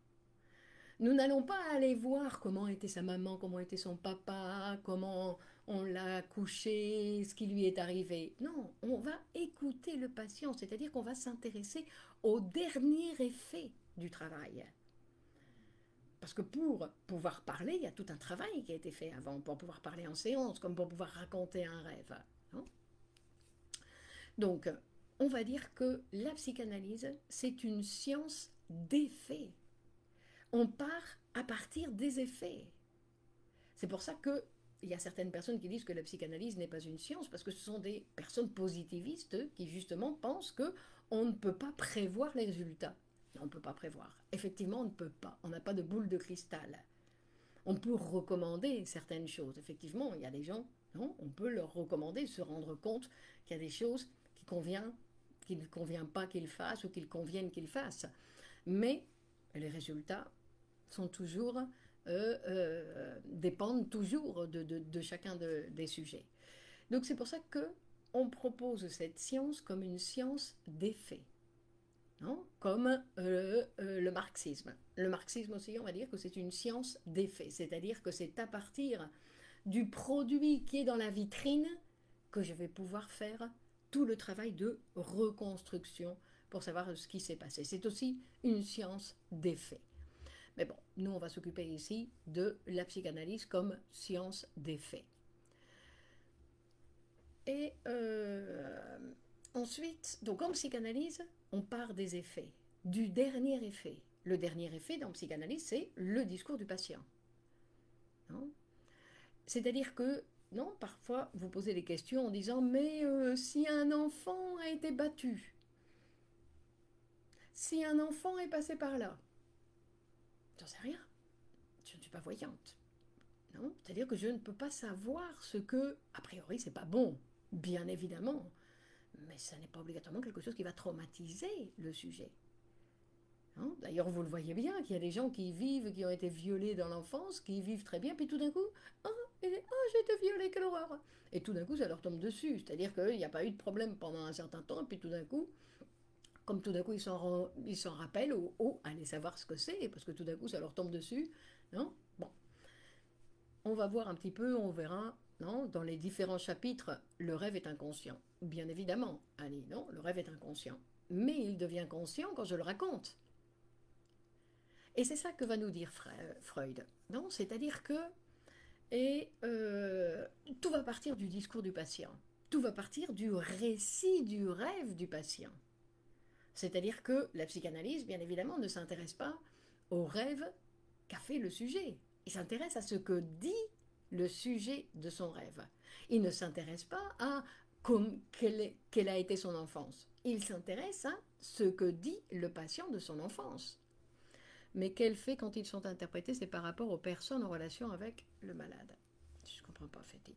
Nous n'allons pas aller voir comment était sa maman, comment était son papa, comment on l'a couché, ce qui lui est arrivé. Non, on va écouter le patient, c'est-à-dire qu'on va s'intéresser au dernier effet du travail. Parce que pour pouvoir parler, il y a tout un travail qui a été fait avant, pour pouvoir parler en séance, comme pour pouvoir raconter un rêve. Non? Donc, on va dire que la psychanalyse, c'est une science d'effets. On part à partir des effets. C'est pour ça qu'il y a certaines personnes qui disent que la psychanalyse n'est pas une science, parce que ce sont des personnes positivistes qui justement pensent qu'on ne peut pas prévoir les résultats. On ne peut pas prévoir. Effectivement, on ne peut pas. On n'a pas de boule de cristal. On peut recommander certaines choses. Effectivement, il y a des gens, non, on peut leur recommander, se rendre compte qu'il y a des choses qu'il ne convient pas qu'ils fassent ou qu'il convienne qu'ils fassent. Mais les résultats sont toujours, dépendent toujours de chacun des sujets. Donc c'est pour ça qu'on propose cette science comme une science d'effet. Non, comme le marxisme. Le marxisme aussi, on va dire que c'est une science d'effet, c'est-à-dire que c'est à partir du produit qui est dans la vitrine que je vais pouvoir faire tout le travail de reconstruction pour savoir ce qui s'est passé. C'est aussi une science d'effet. Mais bon, nous on va s'occuper ici de la psychanalyse comme science d'effet. Et ensuite, donc en psychanalyse, on part des effets, du dernier effet. Le dernier effet dans psychanalyse, c'est le discours du patient. C'est-à-dire que, non, parfois, vous posez des questions en disant, mais si un enfant a été battu, si un enfant est passé par là, j'en sais rien, je ne suis pas voyante. Non, c'est-à-dire que je ne peux pas savoir ce que, a priori, c'est pas bon, bien évidemment, mais ça n'est pas obligatoirement quelque chose qui va traumatiser le sujet. D'ailleurs, vous le voyez bien, qu'il y a des gens qui vivent, qui ont été violés dans l'enfance, qui vivent très bien, puis tout d'un coup, oh, j'ai été violé, quelle horreur! Et tout d'un coup, ça leur tombe dessus. C'est-à-dire qu'il n'y a pas eu de problème pendant un certain temps, et puis tout d'un coup, comme tout d'un coup, ils s'en rappellent, ou allez savoir ce que c'est, parce que tout d'un coup, ça leur tombe dessus. Non? Bon. On va voir un petit peu, on verra, non, dans les différents chapitres, le rêve est inconscient. Bien évidemment, allez, non, le rêve est inconscient. Mais il devient conscient quand je le raconte. Et c'est ça que va nous dire Freud. Non, c'est-à-dire que tout va partir du discours du patient. Tout va partir du récit du rêve du patient. C'est-à-dire que la psychanalyse, bien évidemment, ne s'intéresse pas au rêve qu'a fait le sujet. Il s'intéresse à ce que dit le sujet de son rêve. Il ne s'intéresse pas à quelle a été son enfance. Il s'intéresse à ce que dit le patient de son enfance. Mais quel fait, quand ils sont interprétés, c'est par rapport aux personnes en relation avec le malade. Je ne comprends pas, Féti.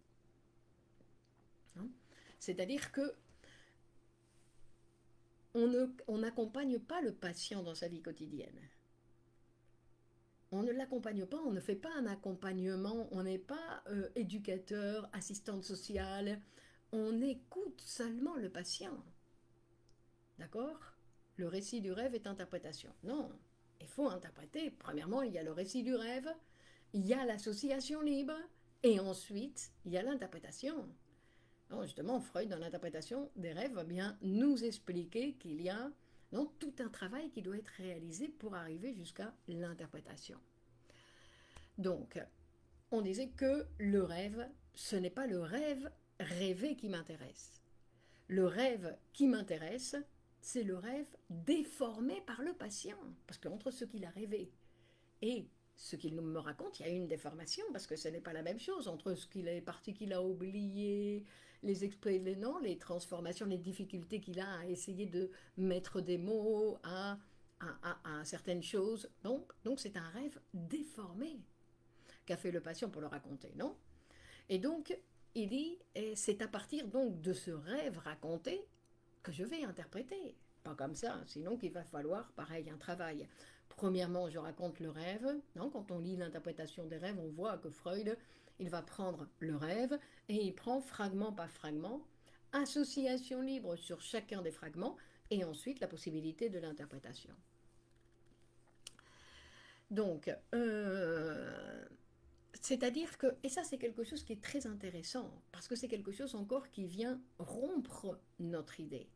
C'est-à-dire que on n'accompagne pas le patient dans sa vie quotidienne. On ne l'accompagne pas, on ne fait pas un accompagnement, on n'est pas éducateur, assistante sociale, on écoute seulement le patient. D'accord? Le récit du rêve est interprétation. Non, il faut interpréter. Premièrement, il y a le récit du rêve, il y a l'association libre, et ensuite, il y a l'interprétation. Justement, Freud, dans l'interprétation des rêves, va bien nous expliquer qu'il y a tout un travail qui doit être réalisé pour arriver jusqu'à l'interprétation. Donc, on disait que le rêve, ce n'est pas le rêve rêvé qui m'intéresse. Le rêve qui m'intéresse, c'est le rêve déformé par le patient. Parce qu'entre ce qu'il a rêvé et ce qu'il me raconte, il y a une déformation, parce que ce n'est pas la même chose entre ce qu'il est parti qu'il a oublié, les exprès, les non, les transformations, les difficultés qu'il a à essayer de mettre des mots à certaines choses. Donc c'est un rêve déformé qu'a fait le patient pour le raconter, non? Et donc, il dit, c'est à partir donc de ce rêve raconté que je vais interpréter. Pas comme ça, sinon qu'il va falloir, pareil, un travail. Premièrement, je raconte le rêve. Non, quand on lit l'interprétation des rêves, on voit que Freud, il va prendre le rêve et il prend fragment par fragment, association libre sur chacun des fragments et ensuite la possibilité de l'interprétation. Donc, c'est-à-dire que, et ça c'est quelque chose qui est très intéressant, parce que c'est quelque chose encore qui vient rompre notre idée.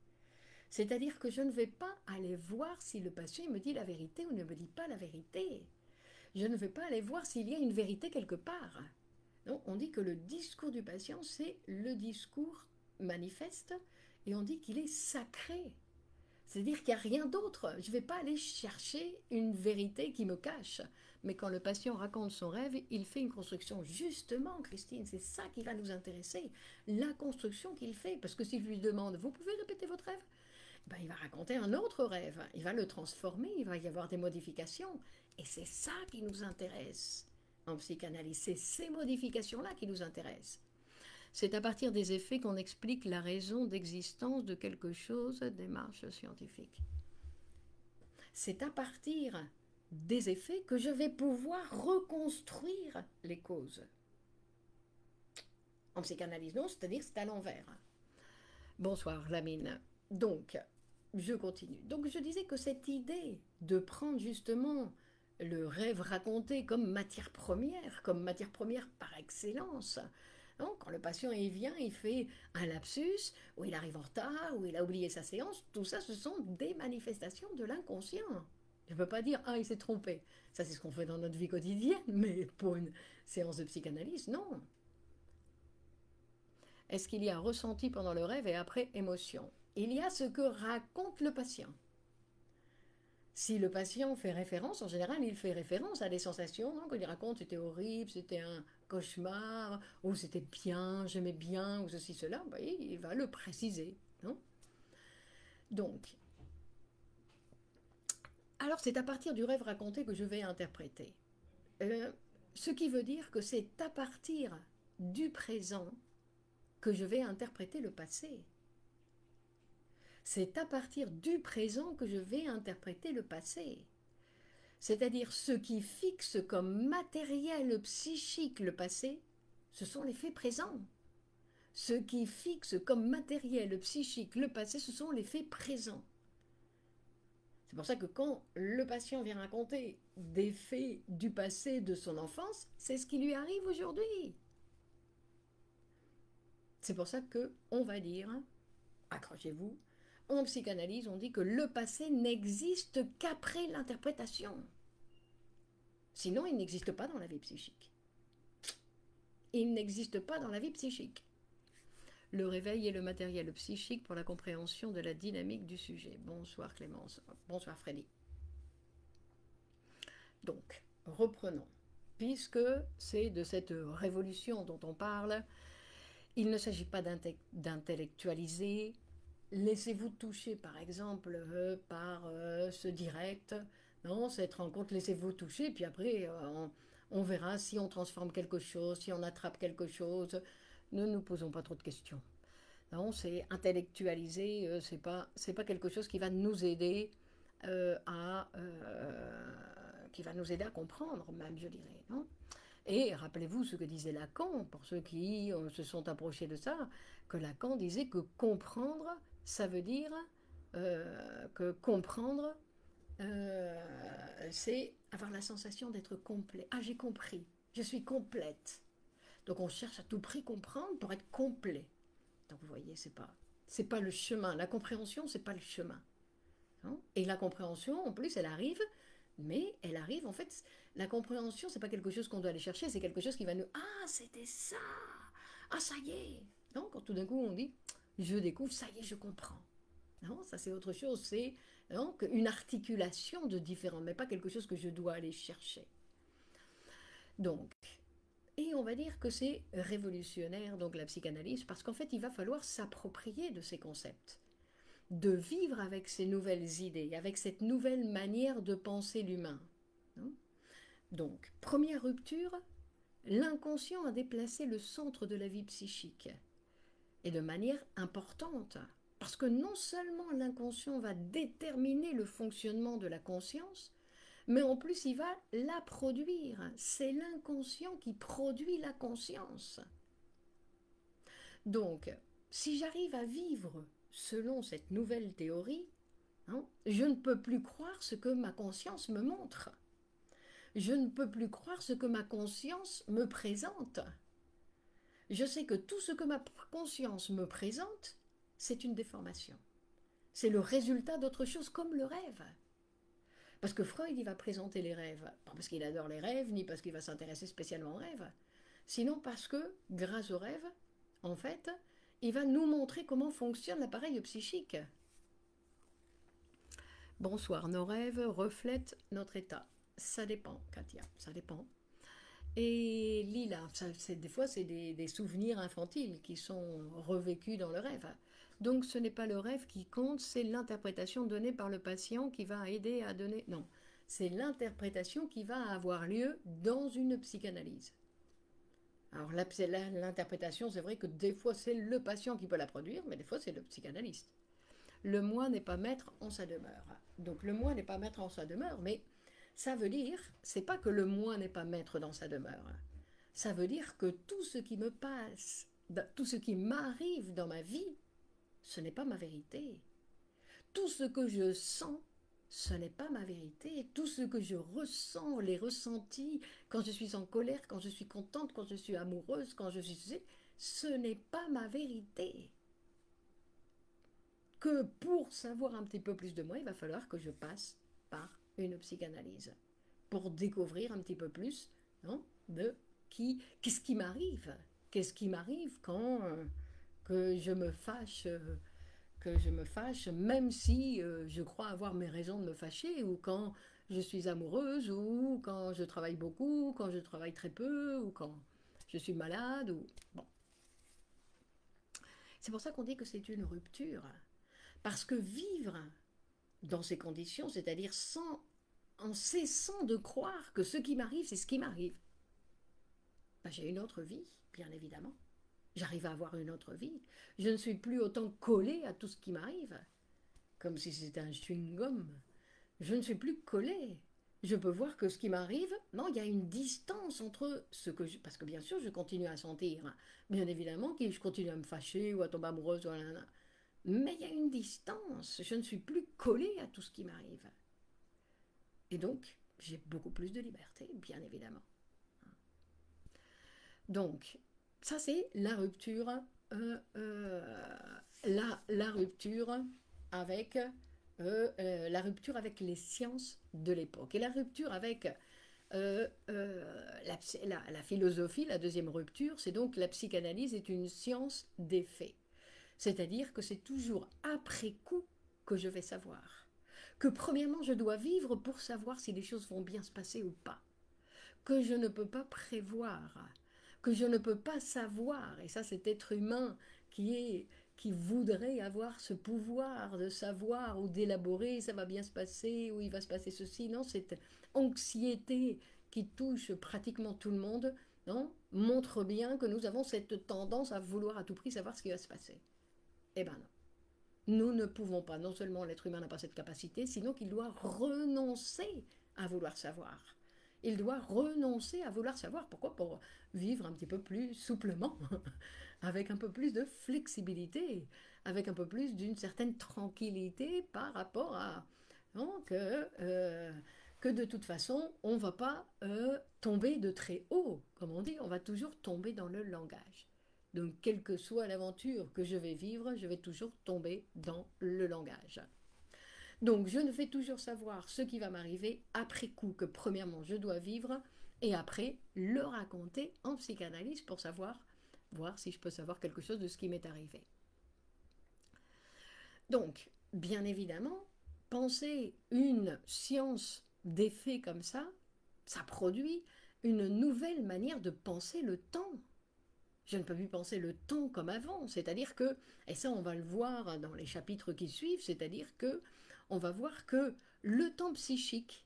C'est-à-dire que je ne vais pas aller voir si le patient me dit la vérité ou ne me dit pas la vérité. Je ne vais pas aller voir s'il y a une vérité quelque part. Non, on dit que le discours du patient, c'est le discours manifeste, et on dit qu'il est sacré. C'est-à-dire qu'il n'y a rien d'autre. Je ne vais pas aller chercher une vérité qui me cache. Mais quand le patient raconte son rêve, il fait une construction. Justement, Christine, c'est ça qui va nous intéresser. La construction qu'il fait. Parce que si je lui demande, vous pouvez répéter votre rêve? Ben, il va raconter un autre rêve. Il va le transformer, il va y avoir des modifications. Et c'est ça qui nous intéresse en psychanalyse. C'est ces modifications-là qui nous intéressent. C'est à partir des effets qu'on explique la raison d'existence de quelque chose, démarche scientifique. C'est à partir des effets que je vais pouvoir reconstruire les causes. En psychanalyse, non, c'est-à-dire c'est à l'envers. Bonsoir, Lamine. Donc, je continue. Donc, je disais que cette idée de prendre justement le rêve raconté comme matière première par excellence. Non, quand le patient il vient, il fait un lapsus, ou il arrive en retard, ou il a oublié sa séance, tout ça, ce sont des manifestations de l'inconscient. Je ne peux pas dire « Ah, il s'est trompé ». Ça, c'est ce qu'on fait dans notre vie quotidienne, mais pour une séance de psychanalyse, non. Est-ce qu'il y a ressenti pendant le rêve et après émotion? Il y a ce que raconte le patient. Si le patient fait référence, en général, il fait référence à des sensations. Quand il raconte c'était horrible, c'était un cauchemar, ou c'était bien, j'aimais bien, ou ceci, cela, ben, il va le préciser. Non? Donc, alors c'est à partir du rêve raconté que je vais interpréter. Ce qui veut dire que c'est à partir du présent que je vais interpréter le passé. C'est à partir du présent que je vais interpréter le passé. C'est-à-dire ce qui fixe comme matériel psychique le passé, ce sont les faits présents. Ce qui fixe comme matériel psychique le passé, ce sont les faits présents. C'est pour ça que quand le patient vient raconter des faits du passé de son enfance, c'est ce qui lui arrive aujourd'hui. C'est pour ça qu'on va dire, accrochez-vous, en psychanalyse, on dit que le passé n'existe qu'après l'interprétation. Sinon, il n'existe pas dans la vie psychique. Il n'existe pas dans la vie psychique. Le réveil est le matériel psychique pour la compréhension de la dynamique du sujet. Bonsoir Clémence. Bonsoir Freddy. Donc, reprenons. Puisque c'est de cette révolution dont on parle, il ne s'agit pas d'intellectualiser. Laissez-vous toucher, par exemple, par ce direct, non, cette rencontre, laissez-vous toucher, puis après, on verra si on transforme quelque chose, si on attrape quelque chose. Ne nous posons pas trop de questions. Non, c'est intellectualiser, c'est pas quelque chose qui va nous aider qui va nous aider à comprendre, même, je dirais, non? Et rappelez-vous ce que disait Lacan, pour ceux qui se sont approchés de ça, que Lacan disait que comprendre, ça veut dire que comprendre, c'est avoir la sensation d'être complet. Ah, j'ai compris, je suis complète. Donc on cherche à tout prix comprendre pour être complet. Donc vous voyez, c'est pas le chemin. La compréhension, c'est pas le chemin. Non? Et la compréhension, en plus, elle arrive, mais elle arrive, en fait, la compréhension, c'est pas quelque chose qu'on doit aller chercher, c'est quelque chose qui va nous... Ah, c'était ça! Ah, ça y est! Non? Quand tout d'un coup, on dit, je découvre, ça y est, je comprends. Non? Ça, c'est autre chose, c'est donc une articulation de différents, mais pas quelque chose que je dois aller chercher. Donc, et on va dire que c'est révolutionnaire, donc la psychanalyse, parce qu'en fait, il va falloir s'approprier de ces concepts, de vivre avec ces nouvelles idées, avec cette nouvelle manière de penser l'humain. Donc, première rupture, l'inconscient a déplacé le centre de la vie psychique, et de manière importante, parce que non seulement l'inconscient va déterminer le fonctionnement de la conscience, mais en plus il va la produire. C'est l'inconscient qui produit la conscience. Donc, si j'arrive à vivre selon cette nouvelle théorie, je ne peux plus croire ce que ma conscience me montre. Je ne peux plus croire ce que ma conscience me présente. Je sais que tout ce que ma conscience me présente, c'est une déformation. C'est le résultat d'autre chose, comme le rêve. Parce que Freud, il va présenter les rêves, pas parce qu'il adore les rêves, ni parce qu'il va s'intéresser spécialement aux rêves, sinon parce que, grâce aux rêves, en fait, il va nous montrer comment fonctionne l'appareil psychique. Bonsoir, nos rêves reflètent notre état. Ça dépend, Katia, ça dépend. Et Lila, des fois, c'est des souvenirs infantiles qui sont revécus dans le rêve. Donc, ce n'est pas le rêve qui compte, c'est l'interprétation donnée par le patient qui va aider à donner... Non, c'est l'interprétation qui va avoir lieu dans une psychanalyse. Alors, l'interprétation, c'est vrai que des fois, c'est le patient qui peut la produire, mais des fois, c'est le psychanalyste. Le moi n'est pas maître en sa demeure. Donc, le moi n'est pas maître en sa demeure, mais... ça veut dire, c'est pas que le moi n'est pas maître dans sa demeure. Ça veut dire que tout ce qui me passe, tout ce qui m'arrive dans ma vie, ce n'est pas ma vérité. Tout ce que je sens, ce n'est pas ma vérité. Tout ce que je ressens, les ressentis, quand je suis en colère, quand je suis contente, quand je suis amoureuse, quand je suis... ce n'est pas ma vérité. Que pour savoir un petit peu plus de moi, il va falloir que je passe par une psychanalyse pour découvrir un petit peu plus de qu'est-ce qui m'arrive, quand que je me fâche, même si je crois avoir mes raisons de me fâcher, ou quand je suis amoureuse, ou quand je travaille beaucoup, quand je travaille très peu, ou quand je suis malade, ou bon. C'est pour ça qu'on dit que c'est une rupture, parce que vivre dans ces conditions, c'est-à-dire en cessant de croire que ce qui m'arrive, c'est ce qui m'arrive. Ben, j'ai une autre vie, bien évidemment. J'arrive à avoir une autre vie. Je ne suis plus autant collée à tout ce qui m'arrive, comme si c'était un chewing-gum. Je ne suis plus collée. Je peux voir que ce qui m'arrive, non, il y a une distance entre ce que je... Parce que bien sûr, je continue à sentir. Bien évidemment que je continue à me fâcher ou à tomber amoureuse. Mais il y a une distance. Je ne suis plus collée à tout ce qui m'arrive. Et donc, j'ai beaucoup plus de liberté, bien évidemment. Donc, ça c'est la rupture, la rupture avec les sciences de l'époque. Et la rupture avec la philosophie, la deuxième rupture, c'est donc la psychanalyse est une science des faits. C'est-à-dire que c'est toujours après coup que je vais savoir. Que premièrement, je dois vivre pour savoir si les choses vont bien se passer ou pas. Que je ne peux pas prévoir, que je ne peux pas savoir. Et ça, cet être humain qui voudrait avoir ce pouvoir de savoir ou d'élaborer, ça va bien se passer, ou il va se passer ceci. Non, cette anxiété qui touche pratiquement tout le monde, non, montre bien que nous avons cette tendance à vouloir à tout prix savoir ce qui va se passer. Eh bien non. Nous ne pouvons pas, non seulement l'être humain n'a pas cette capacité, sinon qu'il doit renoncer à vouloir savoir. Il doit renoncer à vouloir savoir. Pourquoi? Pour vivre un petit peu plus souplement, avec un peu plus de flexibilité, avec un peu plus d'une certaine tranquillité par rapport à que de toute façon, on ne va pas tomber de très haut, comme on dit, on va toujours tomber dans le langage. Donc, quelle que soit l'aventure que je vais vivre, je vais toujours tomber dans le langage. Donc, je ne fais toujours savoir ce qui va m'arriver après coup, que premièrement, je dois vivre, et après, le raconter en psychanalyse pour voir si je peux savoir quelque chose de ce qui m'est arrivé. Donc, bien évidemment, penser une science des faits comme ça produit une nouvelle manière de penser le temps. Je ne peux plus penser le temps comme avant, c'est-à-dire que, et ça on va le voir dans les chapitres qui suivent, c'est-à-dire que on va voir que le temps psychique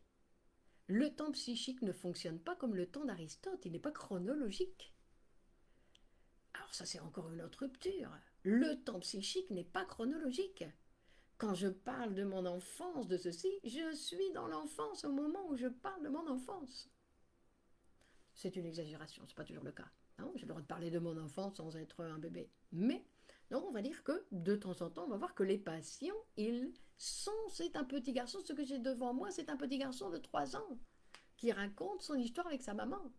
ne fonctionne pas comme le temps d'Aristote, il n'est pas chronologique. Alors ça c'est encore une autre rupture. Le temps psychique n'est pas chronologique. Quand je parle de mon enfance, de ceci, je suis dans l'enfance au moment où je parle de mon enfance. C'est une exagération, ce n'est pas toujours le cas. J'ai le droit de parler de mon enfance sans être un bébé. Mais non, on va dire que de temps en temps, on va voir que les patients, c'est un petit garçon, ce que j'ai devant moi, c'est un petit garçon de 3 ans qui raconte son histoire avec sa maman.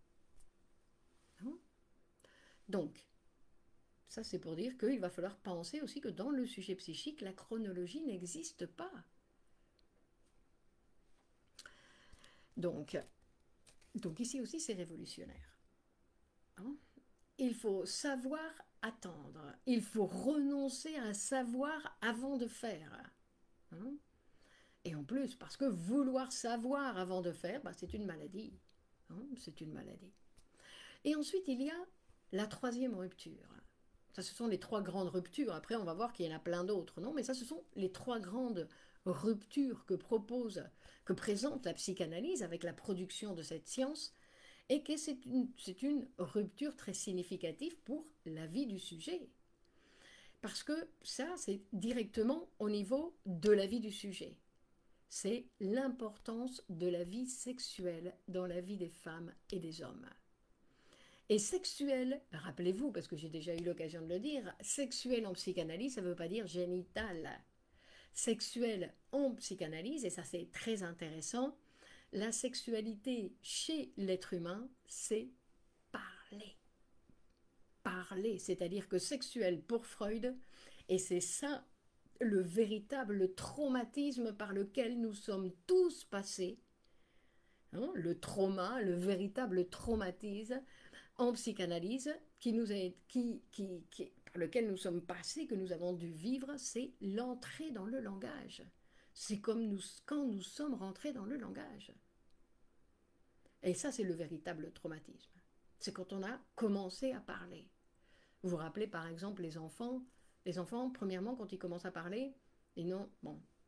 Donc, ça c'est pour dire qu'il va falloir penser aussi que dans le sujet psychique, la chronologie n'existe pas. Donc ici aussi c'est révolutionnaire. Il faut savoir attendre. Il faut renoncer à savoir avant de faire. Et en plus, parce que vouloir savoir avant de faire, c'est une maladie. C'est une maladie. Et ensuite, il y a la troisième rupture. Ça, ce sont les 3 grandes ruptures. Après, on va voir qu'il y en a plein d'autres, non? Mais ça, ce sont les 3 grandes ruptures que présente la psychanalyse avec la production de cette science, et que c'est une rupture très significative pour la vie du sujet. Parce que ça, c'est directement au niveau de la vie du sujet. C'est l'importance de la vie sexuelle dans la vie des femmes et des hommes. Et sexuel, rappelez-vous, parce que j'ai déjà eu l'occasion de le dire, sexuel en psychanalyse, ça ne veut pas dire génital. Sexuel en psychanalyse, et ça c'est très intéressant, la sexualité chez l'être humain, c'est parler. Parler, c'est-à-dire que sexuel pour Freud, et c'est ça le véritable traumatisme par lequel nous sommes tous passés, le trauma, le véritable traumatisme en psychanalyse par lequel nous sommes passés, que nous avons dû vivre, c'est l'entrée dans le langage. C'est comme quand nous sommes rentrés dans le langage. Et ça, c'est le véritable traumatisme. C'est quand on a commencé à parler. Vous vous rappelez, par exemple, les enfants, premièrement, quand ils commencent à parler,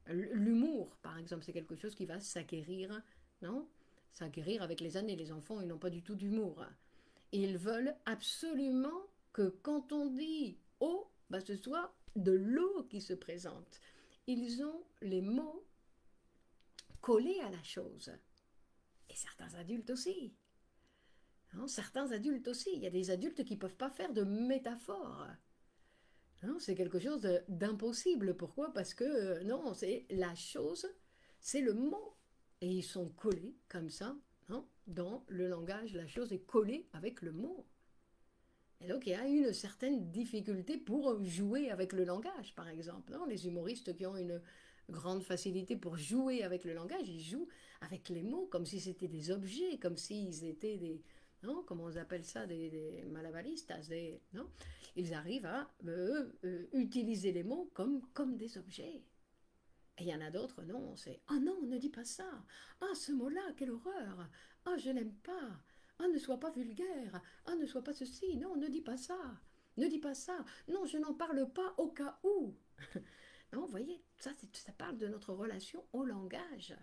l'humour, par exemple, c'est quelque chose qui va s'acquérir, non? S'acquérir avec les années. Les enfants, ils n'ont pas du tout d'humour. Ils veulent absolument que quand on dit « eau », ce soit de l'eau qui se présente. Ils ont les mots collés à la chose. Et certains adultes aussi. Certains adultes aussi. Il y a des adultes qui ne peuvent pas faire de métaphores. C'est quelque chose d'impossible. Pourquoi? Parce que non, c'est la chose, c'est le mot. Et ils sont collés comme ça. Dans le langage, la chose est collée avec le mot. Et donc, il y a une certaine difficulté pour jouer avec le langage, par exemple. Les humoristes qui ont une grande facilité pour jouer avec le langage, ils jouent avec les mots comme si c'était des objets, comme s'ils étaient des... comment on appelle ça, des malabaristas, ils arrivent à utiliser les mots comme des objets. Et il y en a d'autres, non, c'est « Ah non, ne dis pas ça. Ah, ce mot-là, quelle horreur. Ah, je n'aime pas. Ah, ne sois pas vulgaire. Ah, ne sois pas ceci. Non, ne dis pas ça. Ne dis pas ça. Non, je n'en parle pas au cas où. » Non, vous voyez, ça parle de notre relation au langage.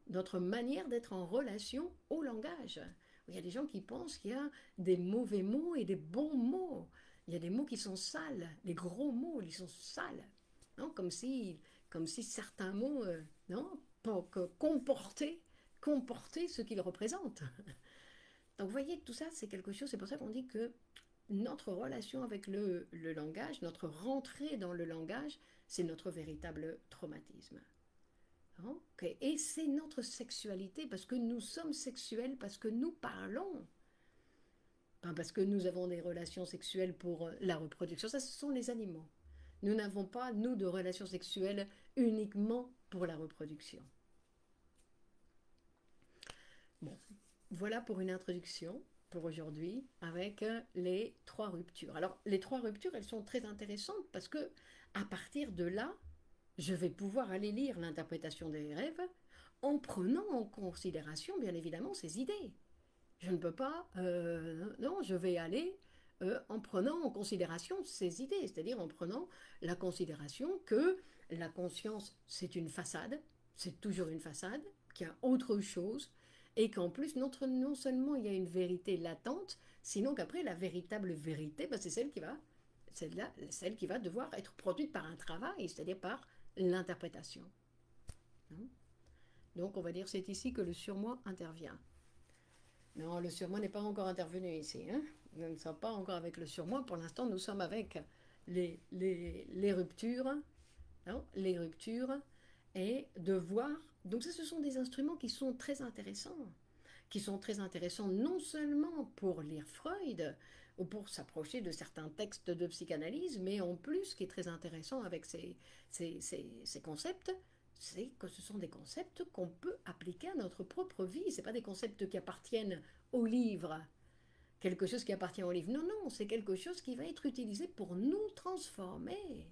Notre manière d'être en relation au langage. Il y a des gens qui pensent qu'il y a des mauvais mots et des bons mots. Il y a des mots qui sont sales. Les gros mots, ils sont sales. Comme si certains mots comportaient ce qu'ils représentent. Donc vous voyez, tout ça, c'est quelque chose, c'est pour ça qu'on dit que notre relation avec le langage, notre rentrée dans le langage, c'est notre véritable traumatisme. Et c'est notre sexualité, parce que nous sommes sexuels, parce que nous parlons. Parce que nous avons des relations sexuelles pour la reproduction. Ça, ce sont les animaux. Nous n'avons pas, nous, de relations sexuelles uniquement pour la reproduction. Bon, voilà pour une introduction pour aujourd'hui avec les 3 ruptures. Alors, les 3 ruptures, elles sont très intéressantes parce que à partir de là, je vais pouvoir aller lire l'interprétation des rêves en prenant en considération, bien évidemment, ces idées. Je ne peux pas, non, je vais aller en prenant en considération ces idées, c'est-à-dire en prenant la considération que la conscience, c'est une façade, c'est toujours une façade, qu'il y a autre chose, et qu'en plus, non seulement il y a une vérité latente, sinon qu'après, la véritable vérité, ben, c'est celle qui va devoir être produite par un travail, c'est-à-dire par l'interprétation. Donc, on va dire c'est ici que le surmoi intervient. Non, le surmoi n'est pas encore intervenu ici. Hein. Nous ne sommes pas encore avec le surmoi. Pour l'instant, nous sommes avec les ruptures. Non, les ruptures. Et de voir. Donc, ça, ce sont des instruments qui sont très intéressants. Qui sont très intéressants non seulement pour lire Freud ou pour s'approcher de certains textes de psychanalyse, mais en plus, ce qui est très intéressant avec ces concepts, c'est que ce sont des concepts qu'on peut appliquer à notre propre vie. Ce pas des concepts qui appartiennent au livre, quelque chose qui appartient au livre. Non, non, c'est quelque chose qui va être utilisé pour nous transformer,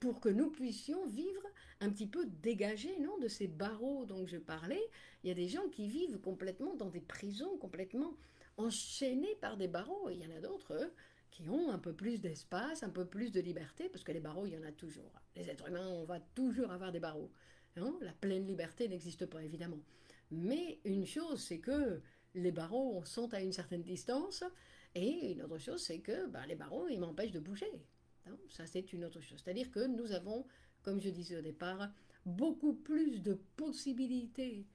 pour que nous puissions vivre un petit peu dégagés, non, de ces barreaux dont je parlais. Il y a des gens qui vivent complètement dans des prisons, complètement enchaînés par des barreaux. Et il y en a d'autres, qui ont un peu plus d'espace, un peu plus de liberté, parce que les barreaux, il y en a toujours. Les êtres humains, on va toujours avoir des barreaux. Non, la pleine liberté n'existe pas, évidemment. Mais une chose, c'est que les barreaux sont à une certaine distance, et une autre chose, c'est que les barreaux, ils m'empêchent de bouger. Non, ça, c'est une autre chose. C'est-à-dire que nous avons, comme je disais au départ, beaucoup plus de possibilités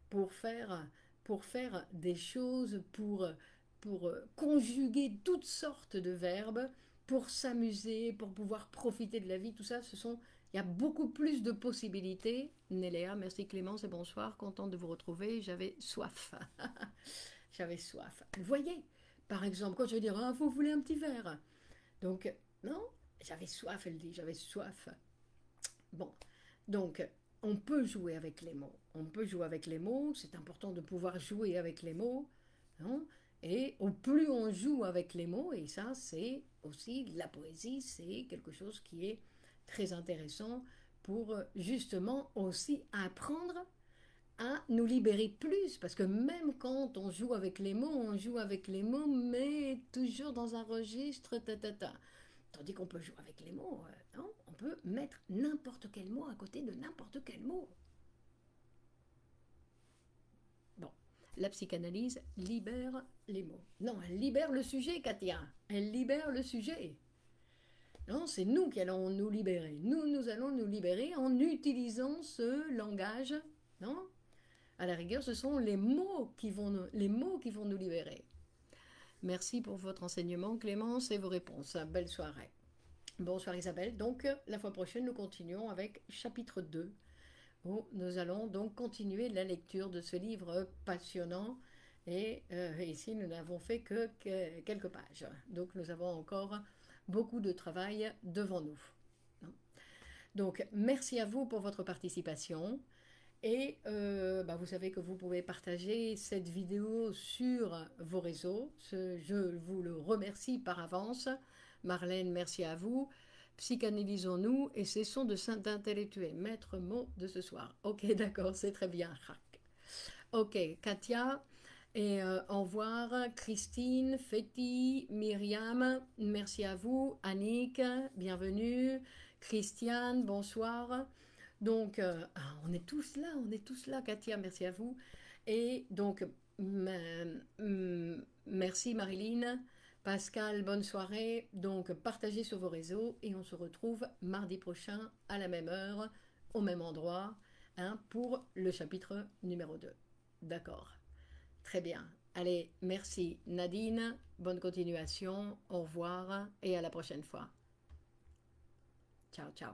pour faire, pour faire des choses, pour conjuguer toutes sortes de verbes, pour s'amuser, pour pouvoir profiter de la vie, tout ça, il y a beaucoup plus de possibilités. Néléa, merci Clémence et bonsoir, contente de vous retrouver, j'avais soif. J'avais soif. Vous voyez, par exemple, quand je vais dire, ah, vous voulez un petit verre? Donc, non, j'avais soif, elle dit, j'avais soif. Bon, donc, on peut jouer avec les mots. On peut jouer avec les mots, c'est important de pouvoir jouer avec les mots. Non, et au plus on joue avec les mots, et ça, c'est aussi la poésie, c'est quelque chose qui est très intéressant pour justement aussi apprendre à nous libérer plus, parce que même quand on joue avec les mots, on joue avec les mots, mais toujours dans un registre ta. Tandis qu'on peut jouer avec les mots, non, on peut mettre n'importe quel mot à côté de n'importe quel mot. Bon, la psychanalyse libère les mots. Non, elle libère le sujet, Katia. Elle libère le sujet. Non, c'est nous qui allons nous libérer. Nous allons nous libérer en utilisant ce langage, non? À la rigueur, ce sont les mots qui vont nous libérer. Merci pour votre enseignement, Clémence, et vos réponses. Belle soirée. Bonsoir Isabelle. Donc, la fois prochaine, nous continuons avec chapitre 2, où nous allons donc continuer la lecture de ce livre passionnant. Et ici, nous n'avons fait que quelques pages. Donc, nous avons encore beaucoup de travail devant nous. Donc, merci à vous pour votre participation. Et vous savez que vous pouvez partager cette vidéo sur vos réseaux. Je vous le remercie par avance. Marlène, merci à vous. Psychanalysons-nous et cessons de s'intellectuer. Maître mot de ce soir. Ok, d'accord, c'est très bien. Ok, Katia, et au revoir. Christine, Féti, Myriam, merci à vous. Annick, bienvenue. Christiane, bonsoir. Donc, on est tous là, Katia, merci à vous. Et donc, merci Marilyn, Pascal, bonne soirée. Donc, partagez sur vos réseaux et on se retrouve mardi prochain à la même heure, au même endroit, pour le chapitre numéro 2. D'accord, très bien. Allez, merci Nadine, bonne continuation, au revoir et à la prochaine fois. Ciao, ciao.